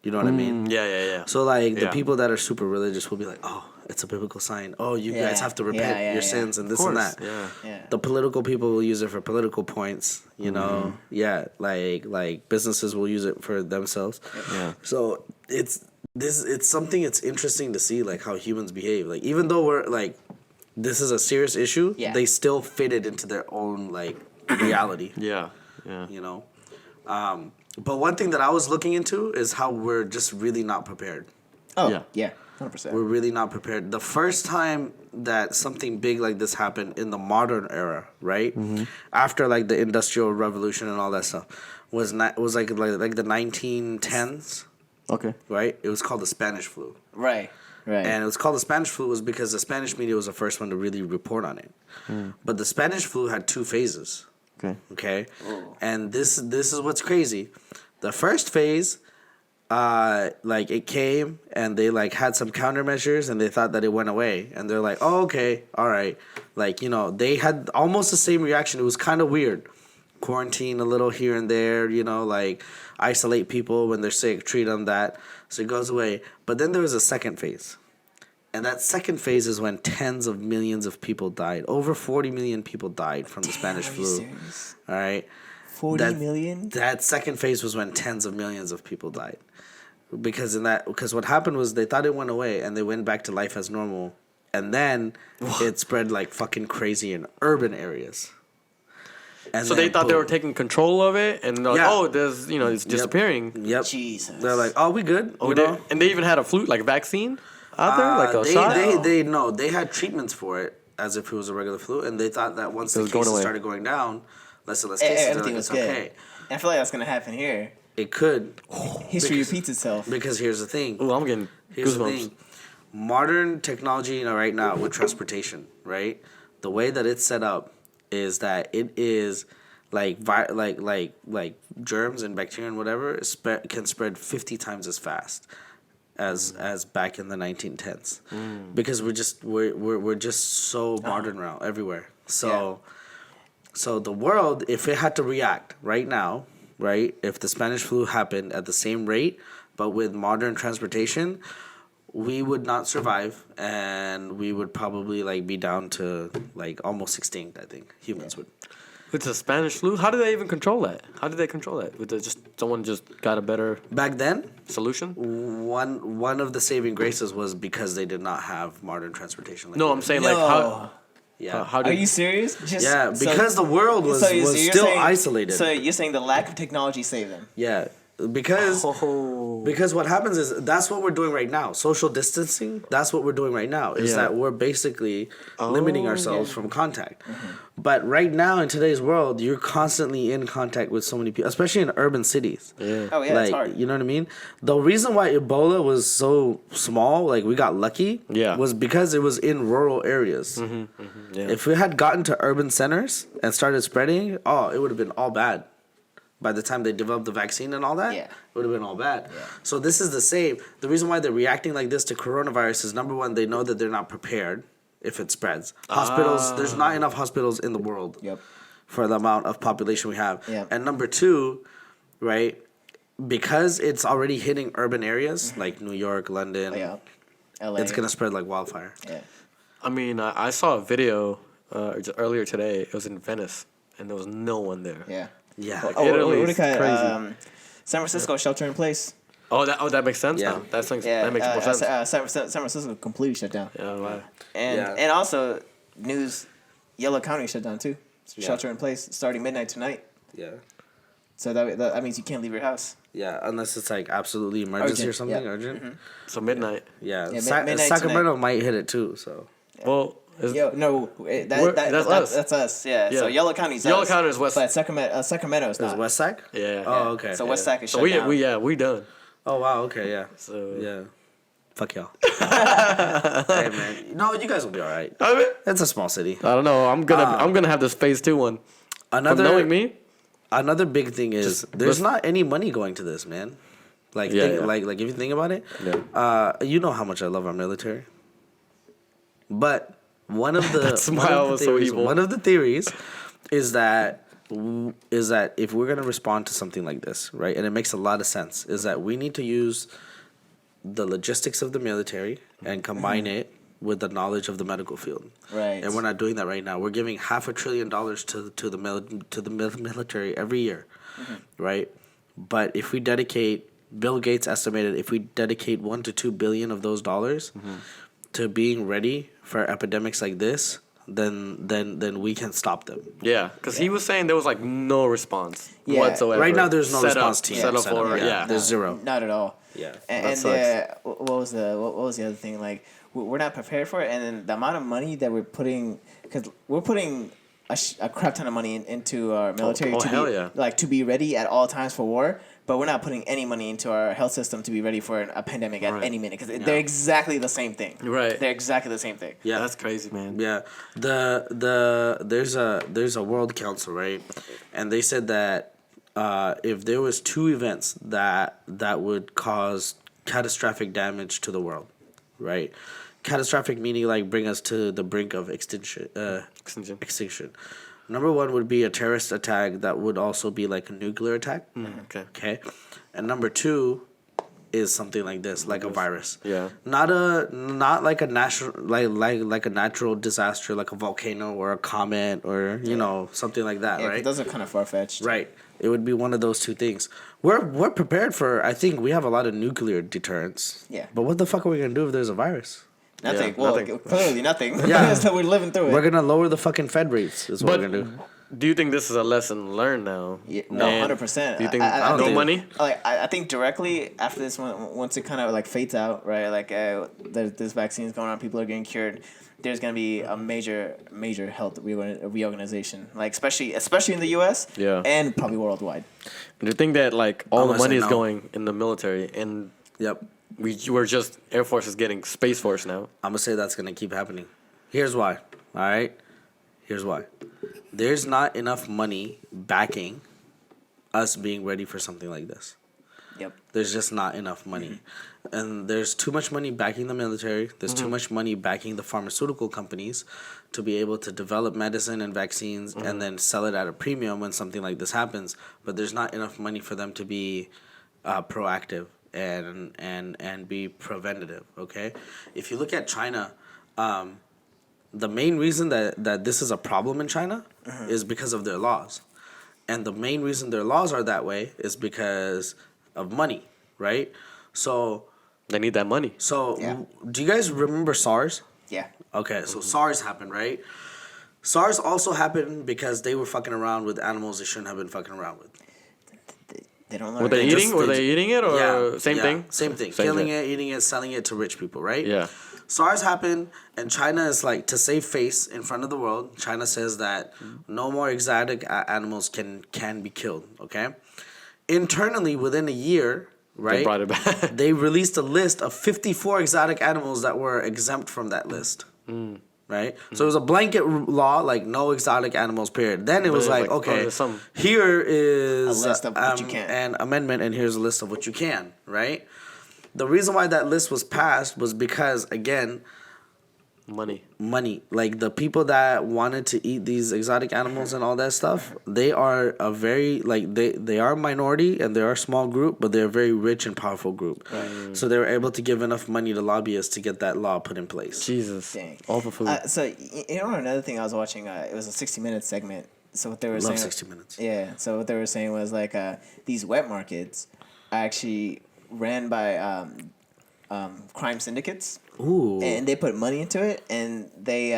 [SPEAKER 2] You know what I mean?
[SPEAKER 4] Yeah.
[SPEAKER 2] So like the
[SPEAKER 4] Yeah.
[SPEAKER 2] people that are super religious will be like, oh, it's a biblical sign. Oh, you guys have to repent your sins and this and that.
[SPEAKER 4] Yeah.
[SPEAKER 2] The political people will use it for political points. You know, yeah, like businesses will use it for themselves.
[SPEAKER 4] Yeah.
[SPEAKER 2] So it's something. It's interesting to see like how humans behave. Like even though we're like, this is a serious issue, they still fit it into their own like reality.
[SPEAKER 4] Yeah.
[SPEAKER 2] You know. But one thing that I was looking into is how we're just really not prepared
[SPEAKER 3] Oh
[SPEAKER 1] Yeah.
[SPEAKER 3] yeah, 100%.
[SPEAKER 2] We're really not prepared. The first time that something big like this happened in the modern era, right? After like the Industrial Revolution and all that stuff, was like the 1910s,
[SPEAKER 1] Okay.
[SPEAKER 2] right? It was called the Spanish flu.
[SPEAKER 3] Right. Right.
[SPEAKER 2] And it was called the Spanish flu was because the Spanish media was the first one to really report on it. But the Spanish flu had 2 phases.
[SPEAKER 1] Okay.
[SPEAKER 2] Okay, and this is what's crazy. The first phase, like it came and they like had some countermeasures and they thought that it went away and they're like, oh okay, all right, like they had almost the same reaction. It was kind of weird. Quarantine a little here and there, like isolate people when they're sick, treat them that, so it goes away. But then there was a second phase. And that second phase is when tens of millions of people died. Over 40 million people died from the Spanish flu.
[SPEAKER 3] Serious?
[SPEAKER 2] All right.
[SPEAKER 3] 40 million?
[SPEAKER 2] That second phase was when tens of millions of people died. Because what happened was they thought it went away and they went back to life as normal. And then it spread like fucking crazy in urban areas. And
[SPEAKER 1] So they thought they were taking control of it, and they're like,
[SPEAKER 2] Yeah.
[SPEAKER 1] oh, there's it's disappearing.
[SPEAKER 2] Yep.
[SPEAKER 3] Jesus.
[SPEAKER 2] They're like, oh, we good.
[SPEAKER 1] Oh, and they even had a flu like vaccine out there, like a
[SPEAKER 2] they,
[SPEAKER 1] shot.
[SPEAKER 2] they had treatments for it as if it was a regular flu, and they thought that once the
[SPEAKER 1] was going
[SPEAKER 2] cases
[SPEAKER 1] away.
[SPEAKER 2] started going down, less and less cases, they're
[SPEAKER 3] Everything
[SPEAKER 2] like,
[SPEAKER 3] was
[SPEAKER 2] it's
[SPEAKER 3] good.
[SPEAKER 2] okay.
[SPEAKER 3] I feel like that's gonna happen here.
[SPEAKER 2] It could,
[SPEAKER 3] History repeats itself.
[SPEAKER 2] because here's the thing.
[SPEAKER 1] Ooh, I'm getting
[SPEAKER 2] Here's the
[SPEAKER 1] goosebumps.
[SPEAKER 2] thing. Modern technology, right now with transportation, right? The way that it's set up is that it is like germs and bacteria and whatever can spread 50 times as fast as back in the 1910s, because we're just so modern now everywhere. So the world, if it had to react right now, right, if the Spanish flu happened at the same rate but with modern transportation, we would not survive, and we would probably like be down to like almost extinct. I think humans would.
[SPEAKER 1] With the Spanish flu, how did they even control that? How did they control that? With someone just got a better
[SPEAKER 2] Back then,
[SPEAKER 1] solution?
[SPEAKER 2] one of the saving graces was because they did not have modern transportation. Like
[SPEAKER 1] No,
[SPEAKER 2] we
[SPEAKER 1] I'm
[SPEAKER 2] do.
[SPEAKER 1] saying like how
[SPEAKER 2] Yeah.
[SPEAKER 1] how
[SPEAKER 3] Are
[SPEAKER 1] did
[SPEAKER 3] you serious? Just,
[SPEAKER 2] Yeah, because the world was
[SPEAKER 3] you're
[SPEAKER 2] still
[SPEAKER 3] saying-
[SPEAKER 2] isolated.
[SPEAKER 3] So you're saying the lack of technology saved them?
[SPEAKER 2] Yeah, because
[SPEAKER 1] Oh.
[SPEAKER 2] because what happens is that's what we're doing right now. Social distancing. That's what we're doing right now. Is
[SPEAKER 1] Yeah.
[SPEAKER 2] that we're basically limiting ourselves
[SPEAKER 3] yeah.
[SPEAKER 2] from contact. But right now in today's world, you're constantly in contact with so many people, especially in urban cities.
[SPEAKER 1] Yeah.
[SPEAKER 3] Oh yeah,
[SPEAKER 2] Like,
[SPEAKER 3] it's hard.
[SPEAKER 2] you know what I mean? The reason why Ebola was so small, like we got lucky,
[SPEAKER 1] Yeah.
[SPEAKER 2] was because it was in rural areas.
[SPEAKER 1] Yeah.
[SPEAKER 2] If we had gotten to urban centers and started spreading, it would have been all bad. By the time they developed the vaccine and all that,
[SPEAKER 3] Yeah.
[SPEAKER 2] it would have been all bad. So this is the same. The reason why they're reacting like this to coronavirus is, number one, they know that they're not prepared if it spreads. Hospitals, there's not enough hospitals in the world
[SPEAKER 3] Yep.
[SPEAKER 2] for the amount of population we have.
[SPEAKER 3] Yeah.
[SPEAKER 2] And number two, right, because it's already hitting urban areas like New York, London,
[SPEAKER 3] Oh, yeah. LA.
[SPEAKER 2] it's going to spread like wildfire.
[SPEAKER 3] Yeah.
[SPEAKER 1] I mean, I saw a video earlier today. It was in Venice, and there was no one there.
[SPEAKER 3] Yeah.
[SPEAKER 2] Yeah.
[SPEAKER 3] Oh,
[SPEAKER 1] Italy
[SPEAKER 3] what do
[SPEAKER 1] is
[SPEAKER 3] you call it?
[SPEAKER 1] crazy.
[SPEAKER 3] San Francisco shelter in place.
[SPEAKER 1] That makes sense
[SPEAKER 2] Yeah.
[SPEAKER 1] now.
[SPEAKER 3] Yeah,
[SPEAKER 1] That makes more sense.
[SPEAKER 3] San Francisco completely shut down,
[SPEAKER 1] Yeah, wow.
[SPEAKER 3] and also news, Yellow County shut down too. Shelter in place starting midnight tonight.
[SPEAKER 2] Yeah.
[SPEAKER 3] So that means you can't leave your house.
[SPEAKER 2] Yeah, unless it's like absolutely emergency
[SPEAKER 3] Urgent,
[SPEAKER 2] or something,
[SPEAKER 3] yeah.
[SPEAKER 2] urgent.
[SPEAKER 1] So midnight.
[SPEAKER 2] Yeah,
[SPEAKER 3] Yeah,
[SPEAKER 2] Sa-
[SPEAKER 3] midnight
[SPEAKER 2] Sacramento might hit it too. So
[SPEAKER 1] Well,
[SPEAKER 3] Yo, no,
[SPEAKER 1] that's us.
[SPEAKER 3] That's us. Yeah.
[SPEAKER 1] Yeah.
[SPEAKER 3] So Yellow County's
[SPEAKER 1] Yellow
[SPEAKER 3] us,
[SPEAKER 1] County is West.
[SPEAKER 3] but Sacramento's
[SPEAKER 2] is
[SPEAKER 3] not.
[SPEAKER 2] West Sac?
[SPEAKER 1] Yeah.
[SPEAKER 2] Oh, okay.
[SPEAKER 3] So West Sac is
[SPEAKER 1] So
[SPEAKER 3] shut down.
[SPEAKER 1] we done.
[SPEAKER 2] Oh wow. Okay. Yeah.
[SPEAKER 1] So
[SPEAKER 2] Yeah. Fuck y'all. Hey man. No, you guys will be all right.
[SPEAKER 1] I mean,
[SPEAKER 2] It's a small city.
[SPEAKER 1] I don't know. I'm gonna have this phase 2 one. From knowing me,
[SPEAKER 2] Another big thing is
[SPEAKER 1] Just
[SPEAKER 2] there's
[SPEAKER 1] listen-
[SPEAKER 2] not any money going to this, man. Like,
[SPEAKER 1] Yeah, yeah.
[SPEAKER 2] like if you think about it,
[SPEAKER 1] Yeah.
[SPEAKER 2] you know how much I love our military. But one of the
[SPEAKER 1] That smile was so evil.
[SPEAKER 2] One of the theories is that if we're gonna respond to something like this, right, and it makes a lot of sense, is that we need to use the logistics of the military and combine it with the knowledge of the medical field.
[SPEAKER 3] Right.
[SPEAKER 2] And we're not doing that right now. We're giving $500 billion to the military every year, right? But if we dedicate, Bill Gates estimated, if we dedicate 1 to 2 billion of those dollars to being ready for epidemics like this, then we can stop them.
[SPEAKER 1] Yeah, because he was saying there was like no response
[SPEAKER 3] Yeah.
[SPEAKER 1] whatsoever.
[SPEAKER 2] Right now, there's no
[SPEAKER 1] Set
[SPEAKER 2] response
[SPEAKER 1] up,
[SPEAKER 2] team.
[SPEAKER 1] Set up
[SPEAKER 2] set up,
[SPEAKER 1] for
[SPEAKER 2] yeah. There's zero.
[SPEAKER 3] Not at all.
[SPEAKER 2] Yeah.
[SPEAKER 3] And
[SPEAKER 1] That sucks.
[SPEAKER 3] what was the other thing? Like we're not prepared for it, and then the amount of money that we're putting, because we're putting a crap ton of money into our military
[SPEAKER 1] Oh,
[SPEAKER 3] to
[SPEAKER 1] hell
[SPEAKER 3] be
[SPEAKER 1] yeah.
[SPEAKER 3] like to be ready at all times for war. But we're not putting any money into our health system to be ready for a pandemic at
[SPEAKER 1] Right.
[SPEAKER 3] any minute, because they're exactly the same thing.
[SPEAKER 1] Right.
[SPEAKER 3] They're exactly the same thing.
[SPEAKER 2] Yeah.
[SPEAKER 1] That's crazy, man.
[SPEAKER 2] Yeah, there's a World Council, right, and they said that if there was two events that would cause catastrophic damage to the world, right, catastrophic meaning like bring us to the brink of extinction. Extinction. Number one would be a terrorist attack that would also be like a nuclear attack.
[SPEAKER 1] Okay.
[SPEAKER 2] Okay, and number two is something like this, like a virus.
[SPEAKER 1] Yeah.
[SPEAKER 2] Not like a natural like a natural disaster, like a volcano or a comet or something like that,
[SPEAKER 3] Yeah, 'cause
[SPEAKER 2] right?
[SPEAKER 3] those are kind of far fetched.
[SPEAKER 2] Right. It would be one of those two things. We're prepared for. I think we have a lot of nuclear deterrence.
[SPEAKER 3] Yeah.
[SPEAKER 2] But what the fuck are we gonna do if there's a virus?
[SPEAKER 3] Nothing.
[SPEAKER 1] Yeah,
[SPEAKER 3] Well,
[SPEAKER 1] nothing.
[SPEAKER 3] clearly nothing.
[SPEAKER 2] Yeah.
[SPEAKER 3] So we're living through it.
[SPEAKER 2] We're gonna lower the fucking Fed rates. Is what
[SPEAKER 1] But
[SPEAKER 2] we're gonna do.
[SPEAKER 1] do you think this is a lesson learned now?
[SPEAKER 3] Yeah, no,
[SPEAKER 1] And
[SPEAKER 3] 100%.
[SPEAKER 1] Do you think
[SPEAKER 3] I
[SPEAKER 1] no
[SPEAKER 3] think-
[SPEAKER 1] money?
[SPEAKER 3] Like I think directly after this one, once it kind of like fades out, right? Like this vaccine is going on, people are getting cured. There's gonna be a major health reorganization, like especially in the U.S.
[SPEAKER 1] Yeah.
[SPEAKER 3] and probably worldwide.
[SPEAKER 1] Do you think that like all
[SPEAKER 2] I'm
[SPEAKER 1] the
[SPEAKER 2] gonna
[SPEAKER 1] money
[SPEAKER 2] say
[SPEAKER 1] is
[SPEAKER 2] no.
[SPEAKER 1] going in the military and
[SPEAKER 2] Yep.
[SPEAKER 1] we're just Air Force is getting Space Force now?
[SPEAKER 2] I'm gonna say that's gonna keep happening. Here's why. All right. Here's why. There's not enough money backing us being ready for something like this.
[SPEAKER 3] Yep.
[SPEAKER 2] There's just not enough money. And there's too much money backing the military. There's too much money backing the pharmaceutical companies to be able to develop medicine and vaccines and then sell it at a premium when something like this happens. But there's not enough money for them to be proactive and be preventative, okay? If you look at China, the main reason that this is a problem in China is because of their laws. And the main reason their laws are that way is because of money, right? So
[SPEAKER 1] They need that money.
[SPEAKER 3] Yeah.
[SPEAKER 2] do you guys remember SARS?
[SPEAKER 3] Yeah.
[SPEAKER 2] Okay, so SARS happened, right? SARS also happened because they were fucking around with animals they shouldn't have been fucking around with.
[SPEAKER 3] They don't learn.
[SPEAKER 1] Were they
[SPEAKER 2] just-
[SPEAKER 1] eating? Were
[SPEAKER 2] they
[SPEAKER 1] they eating it or same thing?
[SPEAKER 2] Same thing.
[SPEAKER 1] Same
[SPEAKER 2] Killing
[SPEAKER 1] thing.
[SPEAKER 2] it, eating it, selling it to rich people, right?
[SPEAKER 1] Yeah.
[SPEAKER 2] SARS happened, and China is like, to save face in front of the world, China says that no more exotic animals can be killed, okay? Internally, within a year, right?
[SPEAKER 1] They brought it back.
[SPEAKER 2] They released a list of 54 exotic animals that were exempt from that list. Right? So it was a blanket law, like no exotic animals, period. Then it was
[SPEAKER 1] it's
[SPEAKER 2] like,
[SPEAKER 1] like, oh,
[SPEAKER 2] okay,
[SPEAKER 1] there's some-
[SPEAKER 2] here is
[SPEAKER 3] A list of what you can.
[SPEAKER 2] an amendment, and here's a list of what you can, right? The reason why that list was passed was because, again, money. Like the people that wanted to eat these exotic animals and all that stuff, they are a very they are a minority and they are a small group, but they're a very rich and powerful group. Right. So they were able to give enough money to lobbyists to get that law put in place.
[SPEAKER 1] Jesus.
[SPEAKER 3] Dang.
[SPEAKER 1] All for food.
[SPEAKER 3] So you know another thing I was watching. It was a 60-minute segment. So what they were
[SPEAKER 2] Love
[SPEAKER 3] saying.
[SPEAKER 2] 60 Minutes.
[SPEAKER 3] Yeah. So what they were saying was like these wet markets are actually ran by crime syndicates.
[SPEAKER 2] Ooh.
[SPEAKER 3] And they put money into it, and they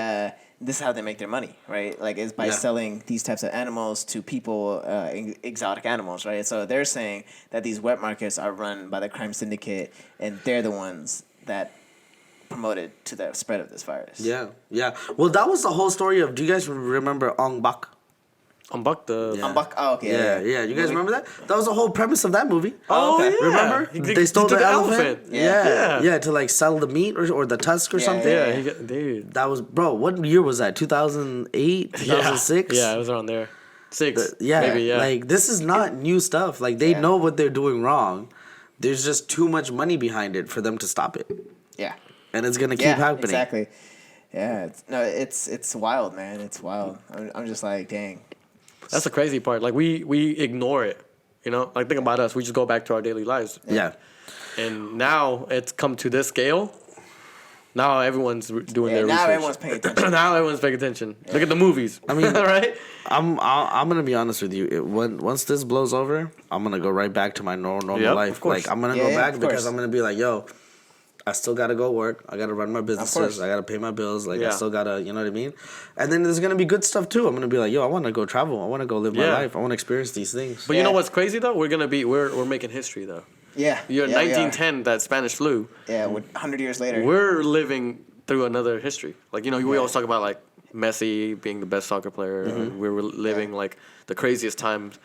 [SPEAKER 3] this is how they make their money, right? Like it's by
[SPEAKER 2] Yeah.
[SPEAKER 3] selling these types of animals to people, exotic animals, right? So they're saying that these wet markets are run by the crime syndicate, and they're the ones that promoted to the spread of this virus.
[SPEAKER 2] Yeah. Well, that was the whole story of. Do you guys remember Ong Bak?
[SPEAKER 1] Unbuck the.
[SPEAKER 2] Yeah.
[SPEAKER 3] Oh, okay.
[SPEAKER 2] Yeah. You guys remember that? That was the whole premise of that movie.
[SPEAKER 3] Oh, okay.
[SPEAKER 1] yeah.
[SPEAKER 2] Remember?
[SPEAKER 1] He
[SPEAKER 2] They stole
[SPEAKER 1] took
[SPEAKER 2] the elephant.
[SPEAKER 3] Yeah.
[SPEAKER 2] Yeah, to like sell the meat or the tusk or
[SPEAKER 3] Yeah,
[SPEAKER 2] something.
[SPEAKER 1] Yeah,
[SPEAKER 3] yeah.
[SPEAKER 1] he got, dude.
[SPEAKER 2] That was, bro, what year was that? 2008, 2006?
[SPEAKER 1] Yeah, it was around there. 6.
[SPEAKER 2] Yeah,
[SPEAKER 1] Maybe, yeah.
[SPEAKER 2] like this is not new stuff. Like they
[SPEAKER 3] Yeah.
[SPEAKER 2] know what they're doing wrong. There's just too much money behind it for them to stop it.
[SPEAKER 3] Yeah.
[SPEAKER 2] And it's going to keep
[SPEAKER 3] Yeah,
[SPEAKER 2] happening.
[SPEAKER 3] exactly. Yeah, it's wild, man. It's wild. I'm just like, dang.
[SPEAKER 1] That's the crazy part. Like we ignore it. You know, like think about us. We just go back to our daily lives.
[SPEAKER 2] Yeah.
[SPEAKER 1] And now it's come to this scale. Now everyone's doing their
[SPEAKER 3] now
[SPEAKER 1] research.
[SPEAKER 3] everyone's paying attention.
[SPEAKER 1] Now everyone's paying attention. Look at the movies.
[SPEAKER 2] I mean,
[SPEAKER 1] right?
[SPEAKER 2] I'm going to be honest with you. Once this blows over, I'm going to go right back to my normal
[SPEAKER 1] Yep,
[SPEAKER 2] life.
[SPEAKER 1] of course.
[SPEAKER 2] Like I'm going to
[SPEAKER 3] Yeah,
[SPEAKER 2] go back
[SPEAKER 3] of
[SPEAKER 2] because
[SPEAKER 3] course.
[SPEAKER 2] I'm going to be like, yo, I still gotta go work. I gotta run my businesses. I gotta pay my bills. Like I still gotta, you know what I mean? And then there's gonna be good stuff too. I'm gonna be like, yo, I wanna go travel. I wanna go live my life. I wanna experience these things.
[SPEAKER 4] But you know what's crazy though? We're making history though.
[SPEAKER 3] Yeah.
[SPEAKER 4] You're 1910, that Spanish flu.
[SPEAKER 3] Yeah, 100 years later.
[SPEAKER 4] We're living through another history. Like, you know, we always talk about like Messi being the best soccer player. We were living like the craziest times.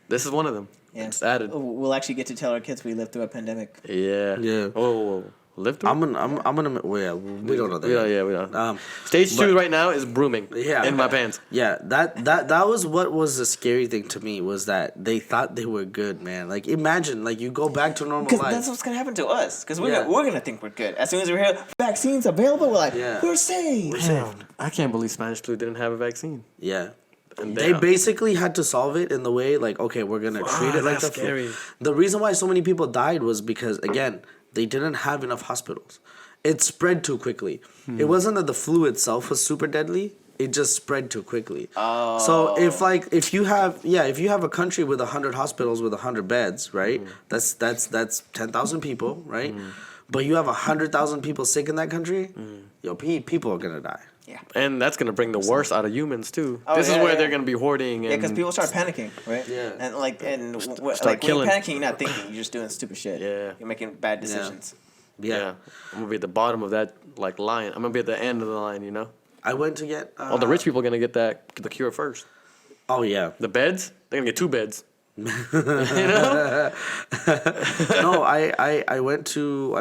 [SPEAKER 4] This is one of them. Yeah. It's added.
[SPEAKER 3] We'll actually get to tell our kids we lived through a pandemic.
[SPEAKER 4] Yeah.
[SPEAKER 2] Yeah.
[SPEAKER 4] Oh, live through?
[SPEAKER 2] I'm gonna. Well, yeah, we don't know that.
[SPEAKER 4] We don't. Stage 2 right now is brooming. Yeah. In my pants.
[SPEAKER 2] Yeah, that was what was the scary thing to me, was that they thought they were good, man. Like, imagine, like, you go back to normal life.
[SPEAKER 3] Because that's what's gonna happen to us. Because we're gonna think we're good. As soon as we're here, vaccines available, we're like, we're safe.
[SPEAKER 4] I can't believe Spanish flu didn't have a vaccine.
[SPEAKER 2] Yeah. And they basically had to solve it in the way, like, okay, we're gonna treat it like the flu. The reason why so many people died was because, again, they didn't have enough hospitals. It spread too quickly. It wasn't that the flu itself was super deadly. It just spread too quickly. Oh. So if you have a country with 100 hospitals with 100 beds, right? That's 10,000 people, right? But you have 100,000 people sick in that country. People are gonna die.
[SPEAKER 3] Yeah.
[SPEAKER 4] And that's gonna bring the worst out of humans too. This is where they're gonna be hoarding.
[SPEAKER 3] Yeah, because people start panicking, right?
[SPEAKER 2] Yeah.
[SPEAKER 3] And when you're panicking, you're not thinking. You're just doing stupid shit.
[SPEAKER 4] Yeah.
[SPEAKER 3] You're making bad decisions.
[SPEAKER 2] Yeah.
[SPEAKER 4] I'm gonna be at the bottom of that like line. I'm gonna be at the end of the line. You know.
[SPEAKER 2] I went to get.
[SPEAKER 4] The rich people are gonna get the cure first.
[SPEAKER 2] Oh yeah.
[SPEAKER 4] The beds, they're gonna get 2 beds. You know?
[SPEAKER 2] No, I went to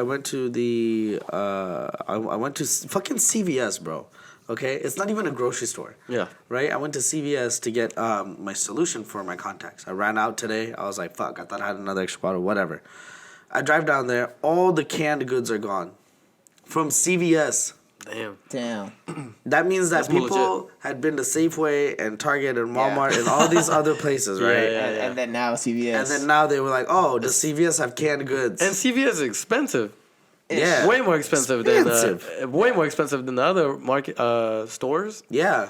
[SPEAKER 2] fucking CVS, bro. Okay, it's not even a grocery store.
[SPEAKER 4] Yeah.
[SPEAKER 2] Right? I went to CVS to get my solution for my contacts. I ran out today. I was like, fuck, I thought I had another extra bottle, whatever. I drive down there. All the canned goods are gone. From CVS.
[SPEAKER 3] Damn.
[SPEAKER 2] That means that people had been to Safeway and Target and Walmart and all these other places, right?
[SPEAKER 3] And then now CVS.
[SPEAKER 2] And then now they were like, oh, does CVS have canned goods?
[SPEAKER 4] And CVS is expensive.
[SPEAKER 2] Yeah,
[SPEAKER 4] way more expensive than the other market stores.
[SPEAKER 2] Yeah,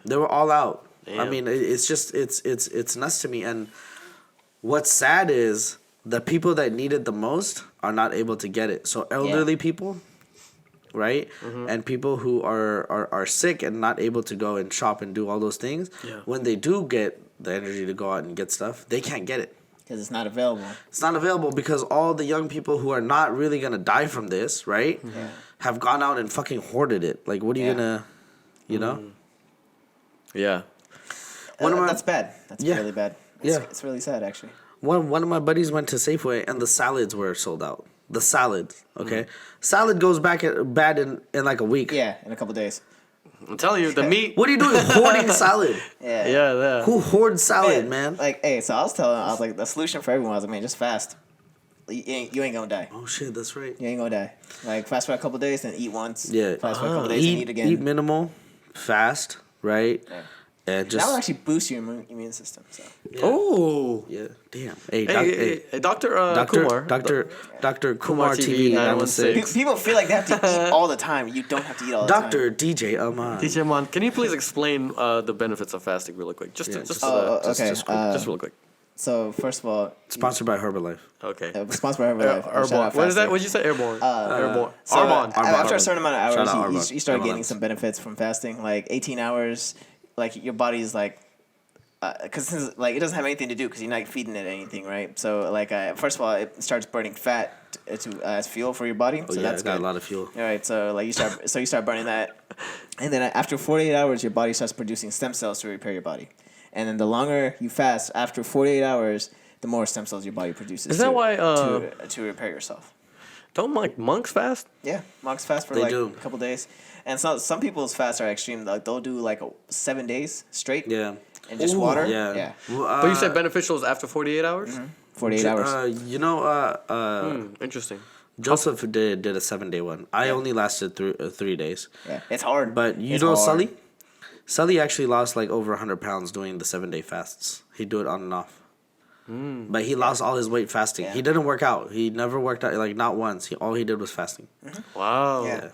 [SPEAKER 2] they were all out.
[SPEAKER 4] Damn.
[SPEAKER 2] I mean, it's just it's nuts to me. And what's sad is the people that need it the most are not able to get it. So elderly people, right, and people who are sick and not able to go and shop and do all those things. Yeah. When they do get the energy to go out and get stuff, they can't get it.
[SPEAKER 3] Because it's not available.
[SPEAKER 2] It's not available because all the young people who are not really going to die from this, right, have gone out and fucking hoarded it. Like, what are you going to, you know?
[SPEAKER 4] Yeah.
[SPEAKER 3] That's bad. That's really bad. It's really sad, actually.
[SPEAKER 2] One of my buddies went to Safeway and the salads were sold out. The salads, okay? Salad goes bad in like a week.
[SPEAKER 3] Yeah, in a couple days.
[SPEAKER 4] I'm telling you, the meat.
[SPEAKER 2] What are you doing hoarding salad?
[SPEAKER 4] Yeah.
[SPEAKER 2] Who hoards salad, man?
[SPEAKER 3] Like, hey, so I was like, the solution for everyone was, man, just fast. You ain't gonna die.
[SPEAKER 2] Oh shit, that's right.
[SPEAKER 3] You ain't gonna die. Like, fast for a couple days, then eat once.
[SPEAKER 2] Yeah.
[SPEAKER 3] Fast for a couple days, and eat again.
[SPEAKER 2] Eat minimal, fast, right?
[SPEAKER 3] Yeah.
[SPEAKER 2] And just
[SPEAKER 3] that will actually boost your immune system. So.
[SPEAKER 2] Yeah.
[SPEAKER 4] Oh.
[SPEAKER 2] Yeah. Damn.
[SPEAKER 4] Hey, Dr. Kumar.
[SPEAKER 2] Dr. Kumar TV 916.
[SPEAKER 3] People feel like they have to eat all the time. You don't have to eat all the time.
[SPEAKER 2] Dr. DJ Aman.
[SPEAKER 4] DJ Aman, can you please explain the benefits of fasting really quick? Just really quick.
[SPEAKER 3] So first of all,
[SPEAKER 2] sponsored by Herbalife.
[SPEAKER 4] Okay.
[SPEAKER 3] Sponsored by Herbalife.
[SPEAKER 4] Airborne. What is that? What did you say? Airborne.
[SPEAKER 3] Airborne. So
[SPEAKER 4] Arbonne.
[SPEAKER 3] After a certain amount of hours, you start getting some benefits from fasting. Like 18 hours, like your body's like, because like it doesn't have anything to do because you're not feeding it anything, right? So like first of all, it starts burning fat as fuel for your body.
[SPEAKER 2] Oh,
[SPEAKER 3] so
[SPEAKER 2] that's got a lot of fuel.
[SPEAKER 3] All right. So like you start burning that, and then after 48 hours, your body starts producing stem cells to repair your body. And then the longer you fast, after 48 hours, the more stem cells your body produces.
[SPEAKER 4] Is that why
[SPEAKER 3] to repair yourself?
[SPEAKER 4] Don't like monks fast?
[SPEAKER 3] Yeah, monks fast for a couple days. And some people's fasts are extreme. Like they'll do like 7 days straight.
[SPEAKER 2] Yeah.
[SPEAKER 3] And just water.
[SPEAKER 2] Yeah.
[SPEAKER 4] But you said beneficial is after 48 hours? Mm-hmm.
[SPEAKER 3] 48 hours.
[SPEAKER 4] Interesting.
[SPEAKER 2] Joseph did a 7-day one. I only lasted 3 days.
[SPEAKER 3] Yeah, it's hard.
[SPEAKER 2] But Sully? Sully actually lost like over 100 pounds doing the 7-day fasts. He'd do it on and off. But he lost all his weight fasting. Yeah. He didn't work out. He never worked out, like not once. All he did was fasting.
[SPEAKER 3] Mm-hmm.
[SPEAKER 4] Wow.
[SPEAKER 3] Yeah.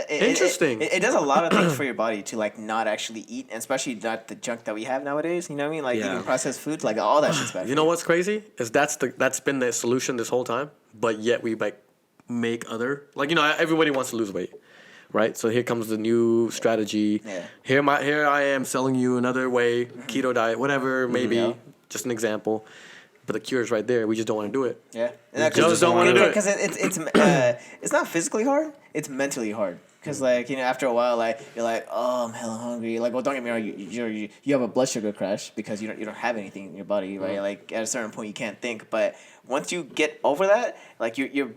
[SPEAKER 4] Interesting.
[SPEAKER 3] It does a lot of things for your body to like not actually eat, and especially not the junk that we have nowadays. You know what I mean? Like eating processed food, like all that shit's bad.
[SPEAKER 4] You know what's crazy? Is that's been the solution this whole time, but yet we like make other, like, you know, everybody wants to lose weight, right? So here comes the new strategy.
[SPEAKER 3] Yeah.
[SPEAKER 4] Here I am selling you another way, keto diet, whatever, maybe,
[SPEAKER 3] Yeah.
[SPEAKER 4] just an example. But the cure is right there. We just don't want to do it.
[SPEAKER 3] Yeah.
[SPEAKER 4] Just don't wanna do it.
[SPEAKER 3] Because it's not physically hard. It's mentally hard. Because, like, you know, after a while, like, you're like, oh, I'm hella hungry. Like, well, don't get me wrong, you have a blood sugar crash because you don't have anything in your body, right? Like, at a certain point, you can't think. But once you get over that, like, your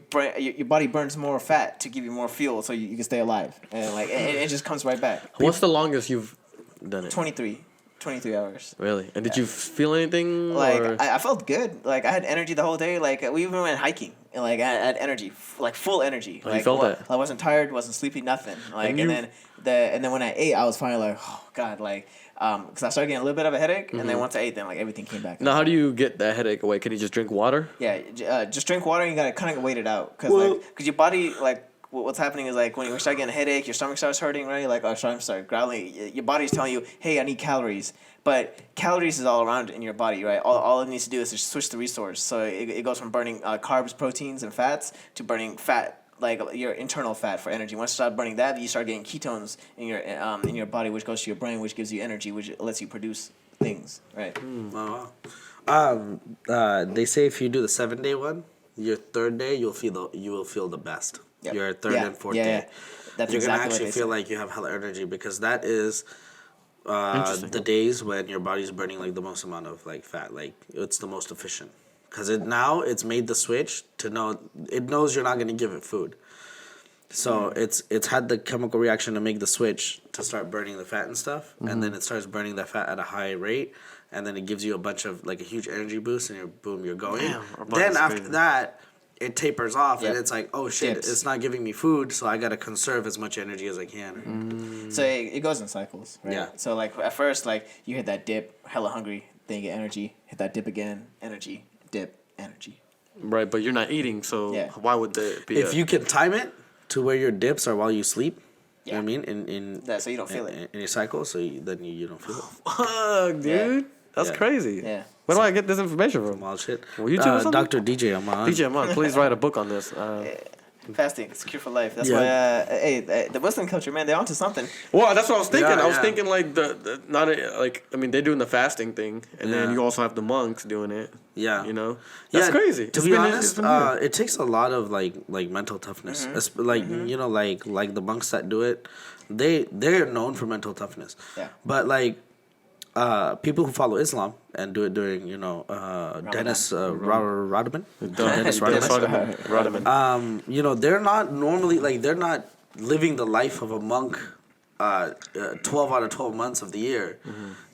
[SPEAKER 3] body burns more fat to give you more fuel so you can stay alive. And, like, it just comes right back.
[SPEAKER 4] What's the longest you've done it?
[SPEAKER 3] 23 hours.
[SPEAKER 4] Really? And did you feel anything?
[SPEAKER 3] Like,
[SPEAKER 4] or?
[SPEAKER 3] I felt good. Like, I had energy the whole day. Like, we even went hiking. And, like, I had energy, like, full energy.
[SPEAKER 4] Oh,
[SPEAKER 3] like,
[SPEAKER 4] you felt that?
[SPEAKER 3] I wasn't tired, wasn't sleepy, nothing. Like, and then when I ate, I was finally like, oh, God, like, because I started getting a little bit of a headache. And then once I ate, then, like, everything came back.
[SPEAKER 4] Now, how do you get that headache away? Can you just drink water?
[SPEAKER 3] Yeah, just drink water and you got to kind of wait it out. Because your body, like, what's happening is, like, when you start getting a headache, your stomach starts hurting, right? Like, our stomach starts growling. Your body's telling you, hey, I need calories. But calories is all around in your body, right? All it needs to do is just switch the resource. So it goes from burning carbs, proteins, and fats to burning fat, like your internal fat for energy. Once you start burning that, you start getting ketones in your body, which goes to your brain, which gives you energy, which lets you produce things, right?
[SPEAKER 2] They say if you do the 7-day one, your third day you will feel the best.
[SPEAKER 3] Yep.
[SPEAKER 2] Your third and fourth day.
[SPEAKER 3] That's
[SPEAKER 2] you're
[SPEAKER 3] exactly
[SPEAKER 2] gonna
[SPEAKER 3] what
[SPEAKER 2] actually
[SPEAKER 3] they
[SPEAKER 2] feel
[SPEAKER 3] say.
[SPEAKER 2] like you have hella energy because that is the days when your body's burning like the most amount of like fat. Like it's the most efficient because it's made the switch to know it knows you're not gonna give it food. So it's had the chemical reaction to make the switch to start burning the fat and stuff, and then it starts burning that fat at a high rate, and then it gives you a bunch of like a huge energy boost, and you're going.
[SPEAKER 4] Damn, our body's
[SPEAKER 2] Then after
[SPEAKER 4] crazy.
[SPEAKER 2] that, it tapers off,
[SPEAKER 3] Yep.
[SPEAKER 2] and it's like, oh shit,
[SPEAKER 3] Dips.
[SPEAKER 2] it's not giving me food, so I gotta conserve as much energy as I can.
[SPEAKER 3] So it goes in cycles, right?
[SPEAKER 2] Yeah.
[SPEAKER 3] So like at first, like you hit that dip, hella hungry, then you get energy, hit that dip again, energy, dip, energy.
[SPEAKER 4] Right, but you're not eating, so
[SPEAKER 3] Yeah.
[SPEAKER 4] why would there be
[SPEAKER 2] If you can time it to where your dips are while you sleep, you know
[SPEAKER 3] Yeah.
[SPEAKER 2] what I mean, in
[SPEAKER 3] Yeah, so you don't feel it.
[SPEAKER 2] in your cycle, so then you don't feel it.
[SPEAKER 4] Fuck, dude. That's
[SPEAKER 2] Yeah.
[SPEAKER 4] crazy.
[SPEAKER 3] Yeah.
[SPEAKER 4] Where do I get this information from?
[SPEAKER 2] Wild shit.
[SPEAKER 4] Well, YouTube or something?
[SPEAKER 2] Dr. DJ, I'm on.
[SPEAKER 4] DJ Amon, please write a book on this.
[SPEAKER 3] Fasting, it's a cure for life. That's
[SPEAKER 2] Yeah.
[SPEAKER 3] why, the Muslim culture, man, they're onto something.
[SPEAKER 4] Well, that's what I was thinking.
[SPEAKER 2] Yeah,
[SPEAKER 4] I was
[SPEAKER 2] yeah.
[SPEAKER 4] thinking like the not a, like I mean they're doing the fasting thing, and then
[SPEAKER 2] Yeah.
[SPEAKER 4] you also have the monks doing it.
[SPEAKER 2] Yeah.
[SPEAKER 4] You know, that's
[SPEAKER 2] Yeah,
[SPEAKER 4] crazy.
[SPEAKER 2] To
[SPEAKER 4] It's
[SPEAKER 2] be
[SPEAKER 4] been-
[SPEAKER 2] honest,
[SPEAKER 4] it's been here.
[SPEAKER 2] it takes a lot of like mental toughness. Like you know, like the monks that do it, they're known for mental toughness.
[SPEAKER 3] Yeah.
[SPEAKER 2] But like people who follow Islam and do it during Dennis Rodman.
[SPEAKER 4] Dennis Rodman.
[SPEAKER 2] You know, they're not normally like they're not living the life of a monk 12 out of 12 months of the year.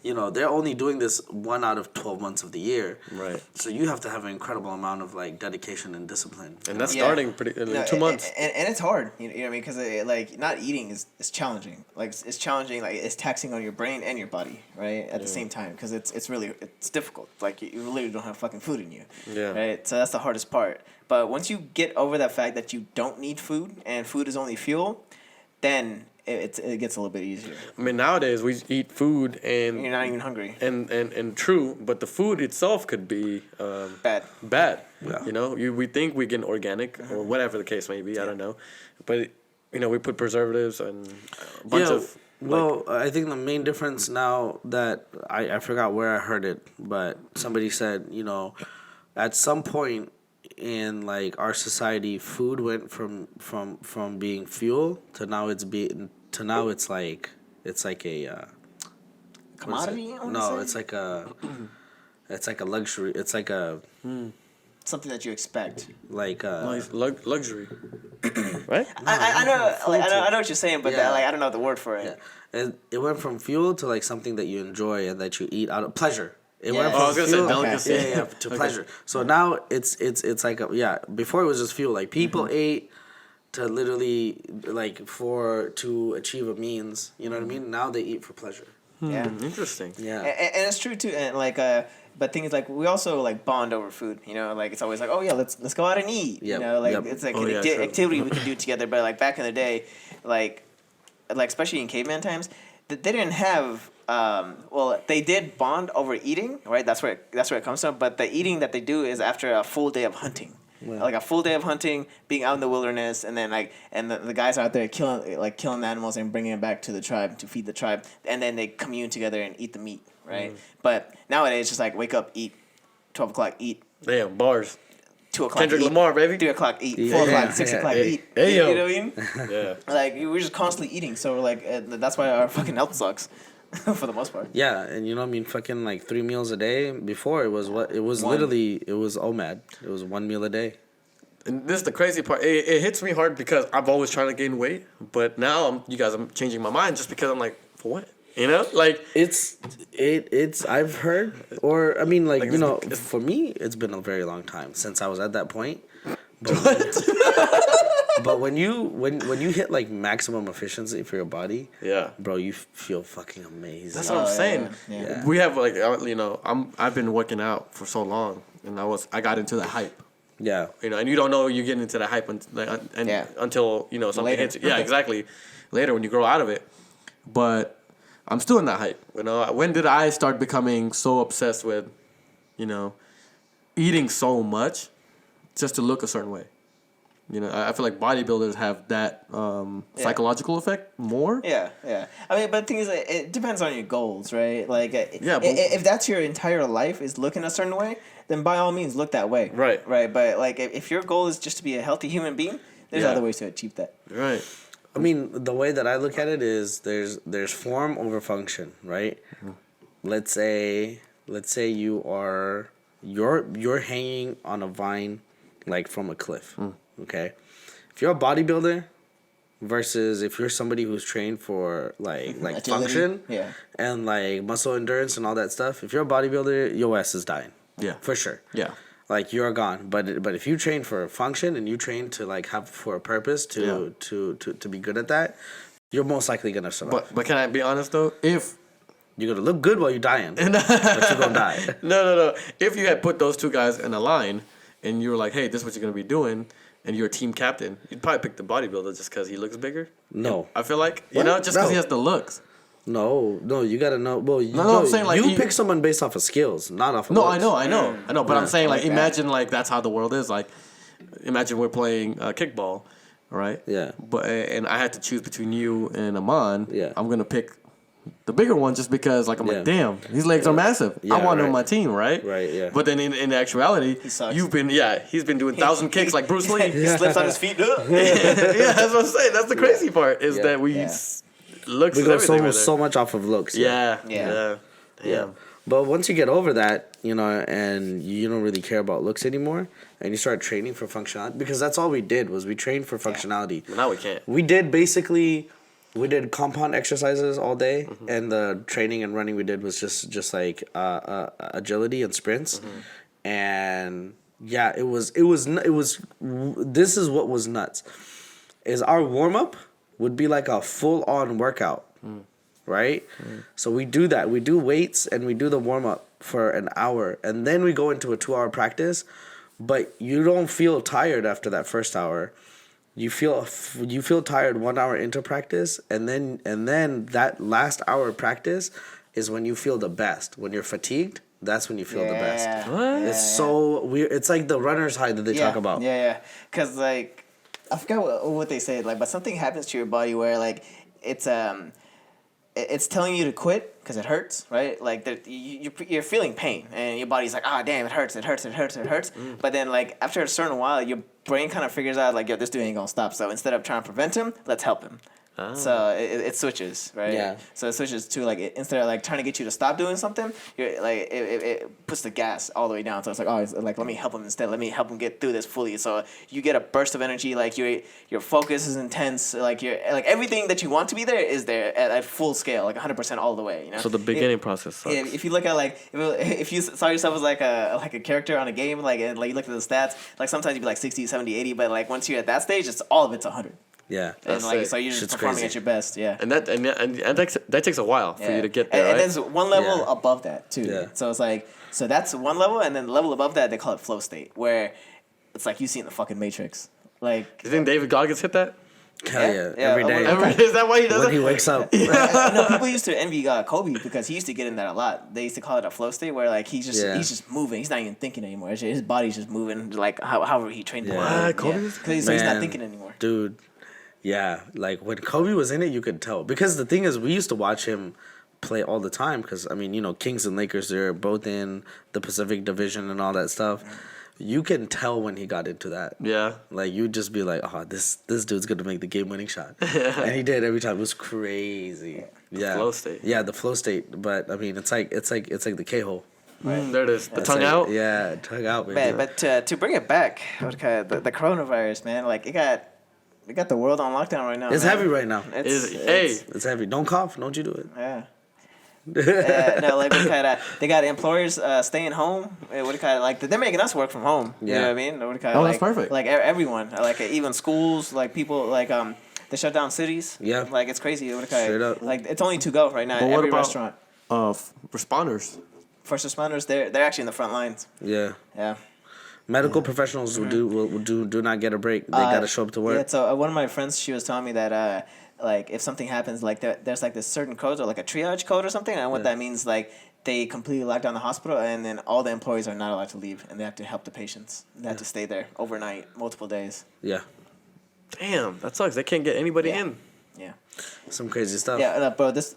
[SPEAKER 2] You know, they're only doing this 1 out of 12 months of the year.
[SPEAKER 4] Right.
[SPEAKER 2] So you have to have an incredible amount of like dedication and discipline.
[SPEAKER 4] And that's
[SPEAKER 3] Yeah.
[SPEAKER 4] starting pretty in
[SPEAKER 3] No,
[SPEAKER 4] 2 months.
[SPEAKER 3] and it's hard, you know what I mean? Because like not eating is challenging. Like it's challenging, like it's taxing on your brain and your body, right? At the same time, because it's really difficult. Like you literally don't have fucking food in you,
[SPEAKER 4] Yeah.
[SPEAKER 3] right? So that's the hardest part. But once you get over that fact that you don't need food and food is only fuel, then it gets a little bit easier.
[SPEAKER 4] I mean, nowadays we eat food and
[SPEAKER 3] You're not even hungry.
[SPEAKER 4] and true, but the food itself could be
[SPEAKER 3] Bad.
[SPEAKER 4] bad.
[SPEAKER 2] Yeah.
[SPEAKER 4] You know, we think we get organic or whatever the case may be. I don't know, but you know, we put preservatives and a bunch of.
[SPEAKER 2] Well, I think the main difference now that I forgot where I heard it, but somebody said, you know, at some point in like our society, food went from being fuel to now it's like a
[SPEAKER 3] Commodity? I wanna
[SPEAKER 2] no,
[SPEAKER 3] say?
[SPEAKER 2] it's like a luxury. It's like a
[SPEAKER 3] Something that you expect.
[SPEAKER 4] Luxury, right?
[SPEAKER 3] I know, like, I know what you're saying, but
[SPEAKER 2] Yeah.
[SPEAKER 3] I don't know the word for it.
[SPEAKER 2] yeah. And it went from fuel to like something that you enjoy and that you eat out of pleasure. It
[SPEAKER 3] Yeah.
[SPEAKER 2] went
[SPEAKER 3] Oh,
[SPEAKER 2] from
[SPEAKER 4] I was gonna say
[SPEAKER 2] fuel,
[SPEAKER 4] delicacy.
[SPEAKER 2] yeah, to pleasure. So now it's like before it was just fuel. Like people ate to literally like to achieve a means. You know what I mean? Now they eat for pleasure.
[SPEAKER 3] Yeah.
[SPEAKER 4] Interesting.
[SPEAKER 2] Yeah.
[SPEAKER 3] And it's true too, and like but things like we also like bond over food, you know, like it's always like, oh yeah, let's go out and eat,
[SPEAKER 2] Yep,
[SPEAKER 3] you know, like
[SPEAKER 2] yep.
[SPEAKER 3] it's like
[SPEAKER 4] Oh,
[SPEAKER 3] an
[SPEAKER 4] yeah, true.
[SPEAKER 3] activity we can do together. But like back in the day, like especially in caveman times, they didn't have well, they did bond over eating, right? That's where it comes from. But the eating that they do is after a full day of hunting. Like a full day of hunting, being out in the wilderness, and then the guys are out there killing the animals and bringing them back to the tribe to feed the tribe, and then they commune together and eat the meat, right? But nowadays, it's just like wake up, eat, 12 o'clock, eat.
[SPEAKER 4] Damn, bars.
[SPEAKER 3] 2 o'clock,
[SPEAKER 4] Kendrick
[SPEAKER 3] eat.
[SPEAKER 4] Lamar, baby.
[SPEAKER 3] 3 o'clock, eat. 4 o'clock, 6 o'clock, eat.
[SPEAKER 4] Hey, yo.
[SPEAKER 3] You know what I mean?
[SPEAKER 4] Yeah.
[SPEAKER 3] Like, we're just constantly eating, so we're like, that's why our fucking health sucks, for the most part.
[SPEAKER 2] Yeah, and you know what I mean? Fucking like 3 meals a day. Before it was what? It was literally, it was OMAD. It was 1 meal a day.
[SPEAKER 4] And this is the crazy part. It hits me hard because I've always tried to gain weight, but now I'm changing my mind just because I'm like, for what? You know, like
[SPEAKER 2] it's I've heard, or I mean, like you know,
[SPEAKER 4] it's-
[SPEAKER 2] for me, it's been a very long time since I was at that point. But, but when you hit like maximum efficiency for your body,
[SPEAKER 4] yeah.
[SPEAKER 2] bro, you feel fucking amazing.
[SPEAKER 4] That's what I'm saying.
[SPEAKER 3] yeah.
[SPEAKER 4] We have like you know, I've been working out for so long, and I got into the hype.
[SPEAKER 2] Yeah.
[SPEAKER 4] You know, and you don't know you're getting into the hype until you know something
[SPEAKER 3] Later.
[SPEAKER 4] hits. Yeah, exactly. Later when you grow out of it, but I'm still in that hype. You know, when did I start becoming so obsessed with, you know, eating so much just to look a certain way? You know, I feel like bodybuilders have that psychological effect more.
[SPEAKER 3] Yeah. I mean, but the thing is, it depends on your goals, right? Like,
[SPEAKER 4] Yeah, but-
[SPEAKER 3] if that's your entire life is looking a certain way, then by all means look that way.
[SPEAKER 4] Right.
[SPEAKER 3] Right. But like, if your goal is just to be a healthy human being, there's
[SPEAKER 4] Yeah.
[SPEAKER 3] other ways to achieve that.
[SPEAKER 4] Right.
[SPEAKER 2] I mean, the way that I look at it is there's form over function, right?
[SPEAKER 4] Mm-hmm.
[SPEAKER 2] Let's say you're hanging on a vine, like from a cliff.
[SPEAKER 4] Mm.
[SPEAKER 2] Okay, if you're a bodybuilder versus if you're somebody who's trained for like
[SPEAKER 3] Agility,
[SPEAKER 2] function,
[SPEAKER 3] yeah.
[SPEAKER 2] and like muscle endurance and all that stuff, if you're a bodybuilder, your ass is dying.
[SPEAKER 4] Yeah.
[SPEAKER 2] For sure.
[SPEAKER 4] Yeah.
[SPEAKER 2] Like you're gone, but if you train for a function and you train to like have for a purpose to be good at that, you're most likely gonna survive.
[SPEAKER 4] But can I be honest though? If
[SPEAKER 2] You're gonna look good while you're dying, but you're gonna die.
[SPEAKER 4] no. If you had put those two guys in a line and you were like, hey, this is what you're gonna be doing, and you're a team captain, you'd probably pick the bodybuilder just because he looks bigger.
[SPEAKER 2] No,
[SPEAKER 4] I feel like you
[SPEAKER 2] What?
[SPEAKER 4] know just because he
[SPEAKER 2] No.
[SPEAKER 4] has the looks.
[SPEAKER 2] no, you gotta know. Well,
[SPEAKER 4] I'm saying, like,
[SPEAKER 2] you
[SPEAKER 4] you-
[SPEAKER 2] pick someone based off of skills, not off of
[SPEAKER 4] No,
[SPEAKER 2] looks.
[SPEAKER 4] I know. But I'm saying,
[SPEAKER 3] I
[SPEAKER 4] like,
[SPEAKER 3] like that.
[SPEAKER 4] imagine, like, that's how the world is. Like, imagine we're playing kickball, right?
[SPEAKER 2] Yeah.
[SPEAKER 4] But and I had to choose between you and Aman.
[SPEAKER 2] Yeah.
[SPEAKER 4] I'm gonna pick the bigger one just because, like, I'm
[SPEAKER 2] Yeah.
[SPEAKER 4] like, damn, his legs are massive.
[SPEAKER 2] Yeah,
[SPEAKER 4] I want him on
[SPEAKER 2] right.
[SPEAKER 4] my team, right?
[SPEAKER 2] Right, yeah.
[SPEAKER 4] But then in actuality,
[SPEAKER 3] sucks.
[SPEAKER 4] he's been doing 1,000 kicks like Bruce Lee.
[SPEAKER 3] He slips on his feet.
[SPEAKER 4] Yeah, that's what I'm saying. That's the crazy part is
[SPEAKER 2] Yeah.
[SPEAKER 4] that we
[SPEAKER 3] Yeah.
[SPEAKER 4] looks
[SPEAKER 2] We
[SPEAKER 4] is
[SPEAKER 2] go
[SPEAKER 4] everything right
[SPEAKER 2] so
[SPEAKER 4] there.
[SPEAKER 2] much off of looks.
[SPEAKER 4] Yeah.
[SPEAKER 3] Yeah.
[SPEAKER 4] Damn.
[SPEAKER 2] But once you get over that, you know, and you don't really care about looks anymore, and you start training for functionality, because that's all we did was we trained for functionality.
[SPEAKER 4] But now we can't.
[SPEAKER 2] We did compound exercises all day, and the training and running we did was just like agility and sprints, and yeah, it was. This is what was nuts, is our warm up would be like a full on workout, right? So we do that. We do weights and we do the warm up for an hour, and then we go into a 2-hour practice, but you don't feel tired after that first hour. You feel tired 1 hour into practice, and then that last hour of practice is when you feel the best. When you're fatigued, that's when you feel the best.
[SPEAKER 4] What?
[SPEAKER 2] It's so weird. It's like the runner's high that they talk about.
[SPEAKER 3] Yeah. Because, like, I forgot what they said, like, but something happens to your body where, like, it's telling you to quit because it hurts, right? Like, you're feeling pain, and your body's like, ah, damn, it hurts. But then, like, after a certain while, your brain kind of figures out, like, yo, this dude ain't gonna stop. So instead of trying to prevent him, let's help him. So it switches, right?
[SPEAKER 2] Yeah.
[SPEAKER 3] So it switches to, like, instead of, like, trying to get you to stop doing something, you're like, it puts the gas all the way down. So it's like, oh, it's like, let me help him instead. Let me help him get through this fully. So you get a burst of energy. Like, your focus is intense. Like, everything that you want to be there is there at full scale, like 100% all the way. You know.
[SPEAKER 4] So the beginning process sucks.
[SPEAKER 3] If you look at, like, if you saw yourself as like a character on a game, like, and like you look at the stats, like sometimes you'd be like 60, 70, 80, but like once you're at that stage, it's all of it's 100.
[SPEAKER 2] Yeah.
[SPEAKER 3] And
[SPEAKER 4] That's
[SPEAKER 3] like
[SPEAKER 4] it.
[SPEAKER 3] so you're just
[SPEAKER 2] Shit's
[SPEAKER 3] performing
[SPEAKER 2] crazy.
[SPEAKER 3] at your best, yeah.
[SPEAKER 4] And that takes a while for
[SPEAKER 3] Yeah.
[SPEAKER 4] you to get there,
[SPEAKER 3] and
[SPEAKER 4] right?
[SPEAKER 3] there's one level
[SPEAKER 2] Yeah.
[SPEAKER 3] above that too.
[SPEAKER 2] Yeah.
[SPEAKER 3] So it's like that's one level, and then the level above that they call it flow state, where it's like you see in the fucking Matrix. Like
[SPEAKER 4] You think David Goggins hit that?
[SPEAKER 2] Hell yeah. Every day.
[SPEAKER 1] Is that why he does
[SPEAKER 2] When
[SPEAKER 1] it?
[SPEAKER 2] he wakes up.
[SPEAKER 3] No, people used to envy Kobe because he used to get in that a lot. They used to call it a flow state where like he's just moving. He's not even thinking anymore. His body's just moving like however he trained the body.
[SPEAKER 1] Kobe?
[SPEAKER 3] Because he's not thinking anymore.
[SPEAKER 2] Dude, yeah. Like when Kobe was in it, you could tell. Because the thing is, we used to watch him play all the time. Because, I mean, you know, Kings and Lakers, they're both in the Pacific Division and all that stuff. You can tell when he got into that.
[SPEAKER 1] Yeah.
[SPEAKER 2] Like you'd just be like, oh, this dude's gonna make the game winning shot. And he did every time. It was crazy. Yeah.
[SPEAKER 1] Flow state.
[SPEAKER 2] Yeah, the flow state. But I mean it's like the K hole.
[SPEAKER 1] There it is. The
[SPEAKER 2] It's
[SPEAKER 1] tongue
[SPEAKER 2] like,
[SPEAKER 1] out.
[SPEAKER 2] Yeah, tongue out, baby.
[SPEAKER 3] Man, but to bring it back, the coronavirus, man, like it got the world on lockdown right now.
[SPEAKER 2] It's
[SPEAKER 3] man.
[SPEAKER 2] heavy right now. It's heavy. Don't cough. Don't you do it.
[SPEAKER 3] Yeah. No, like they got employers staying home. Like they're making us work from home. You know what I mean?
[SPEAKER 1] That's perfect.
[SPEAKER 3] Like everyone, like even schools, like people, like they shut down cities.
[SPEAKER 2] Yeah.
[SPEAKER 3] Like it's crazy.
[SPEAKER 2] Straight up.
[SPEAKER 3] Like it's only to go right now.
[SPEAKER 1] But
[SPEAKER 3] At
[SPEAKER 1] what
[SPEAKER 3] every
[SPEAKER 1] about
[SPEAKER 3] restaurant.
[SPEAKER 1] responders?
[SPEAKER 3] First responders, they're actually in the front lines.
[SPEAKER 2] Yeah.
[SPEAKER 3] Yeah.
[SPEAKER 2] Medical professionals will do not get a break. They gotta show up to work.
[SPEAKER 3] Yeah. So one of my friends, she was telling me that like if something happens, like there's like this certain code or like a triage code or something, and what that means, like they completely lock down the hospital, and then all the employees are not allowed to leave, and they have to help the patients. They have to stay there overnight, multiple days.
[SPEAKER 2] Yeah.
[SPEAKER 1] Damn, that sucks. They can't get anybody in.
[SPEAKER 3] Yeah.
[SPEAKER 2] Some crazy stuff.
[SPEAKER 3] Yeah, bro. This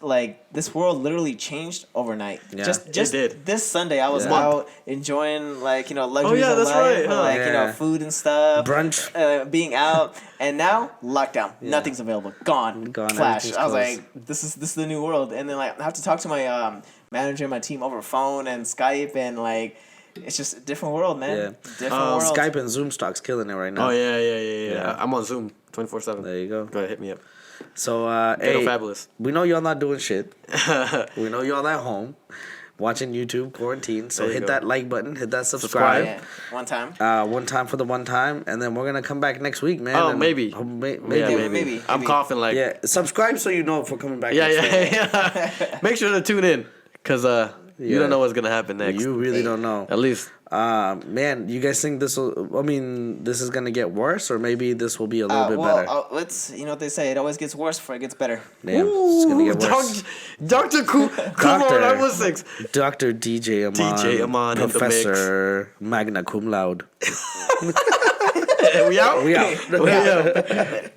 [SPEAKER 3] world literally changed overnight.
[SPEAKER 2] Yeah.
[SPEAKER 3] Just
[SPEAKER 1] It did.
[SPEAKER 3] this Sunday, I was
[SPEAKER 2] Yeah.
[SPEAKER 3] out enjoying luxuries
[SPEAKER 1] yeah,
[SPEAKER 3] of
[SPEAKER 1] that's
[SPEAKER 3] life,
[SPEAKER 1] right, huh?
[SPEAKER 3] like
[SPEAKER 2] Yeah.
[SPEAKER 3] food and stuff,
[SPEAKER 2] Brunch.
[SPEAKER 3] being out, and now lockdown. Nothing's available. Gone. Flash.
[SPEAKER 2] Everything's
[SPEAKER 3] I was
[SPEAKER 2] closed.
[SPEAKER 3] like, this is the new world. And then like I have to talk to my manager and my team over phone and Skype, and like it's just a different world, man.
[SPEAKER 2] Yeah.
[SPEAKER 3] Different world.
[SPEAKER 2] Skype and Zoom stock's killing it right now.
[SPEAKER 1] Oh yeah. I'm on Zoom 24/7.
[SPEAKER 2] There you go.
[SPEAKER 1] Go ahead, hit me up.
[SPEAKER 2] So,
[SPEAKER 1] Ghetto
[SPEAKER 2] hey,
[SPEAKER 1] Fabulous.
[SPEAKER 2] we know y'all not doing shit. We know y'all at home watching YouTube quarantine. So
[SPEAKER 1] There you
[SPEAKER 2] hit
[SPEAKER 1] go.
[SPEAKER 2] that like button, hit that subscribe.
[SPEAKER 3] Yeah. One time.
[SPEAKER 2] One time for the one time, and then we're gonna come back next week, man.
[SPEAKER 1] Oh,
[SPEAKER 2] and
[SPEAKER 1] maybe.
[SPEAKER 2] maybe.
[SPEAKER 1] Yeah,
[SPEAKER 3] maybe.
[SPEAKER 1] I'm coughing like.
[SPEAKER 2] Yeah, subscribe so you know if we're coming back.
[SPEAKER 1] Yeah,
[SPEAKER 2] next week.
[SPEAKER 1] yeah. Make sure to tune in, cause you
[SPEAKER 2] Yeah.
[SPEAKER 1] don't know what's gonna happen next.
[SPEAKER 2] You really don't know.
[SPEAKER 1] At least.
[SPEAKER 2] Man, you guys think this will? I mean, this is gonna get worse, or maybe this will be a little bit better.
[SPEAKER 3] It's what they say. It always gets worse before it gets better.
[SPEAKER 2] Damn, it's gonna get worse.
[SPEAKER 1] Dr. Kumar, that was 6.
[SPEAKER 2] Dr. DJ Aman,
[SPEAKER 1] DJ Aman in the
[SPEAKER 2] Professor Magna Cum Laude.
[SPEAKER 1] We out?
[SPEAKER 2] We out.
[SPEAKER 1] We out.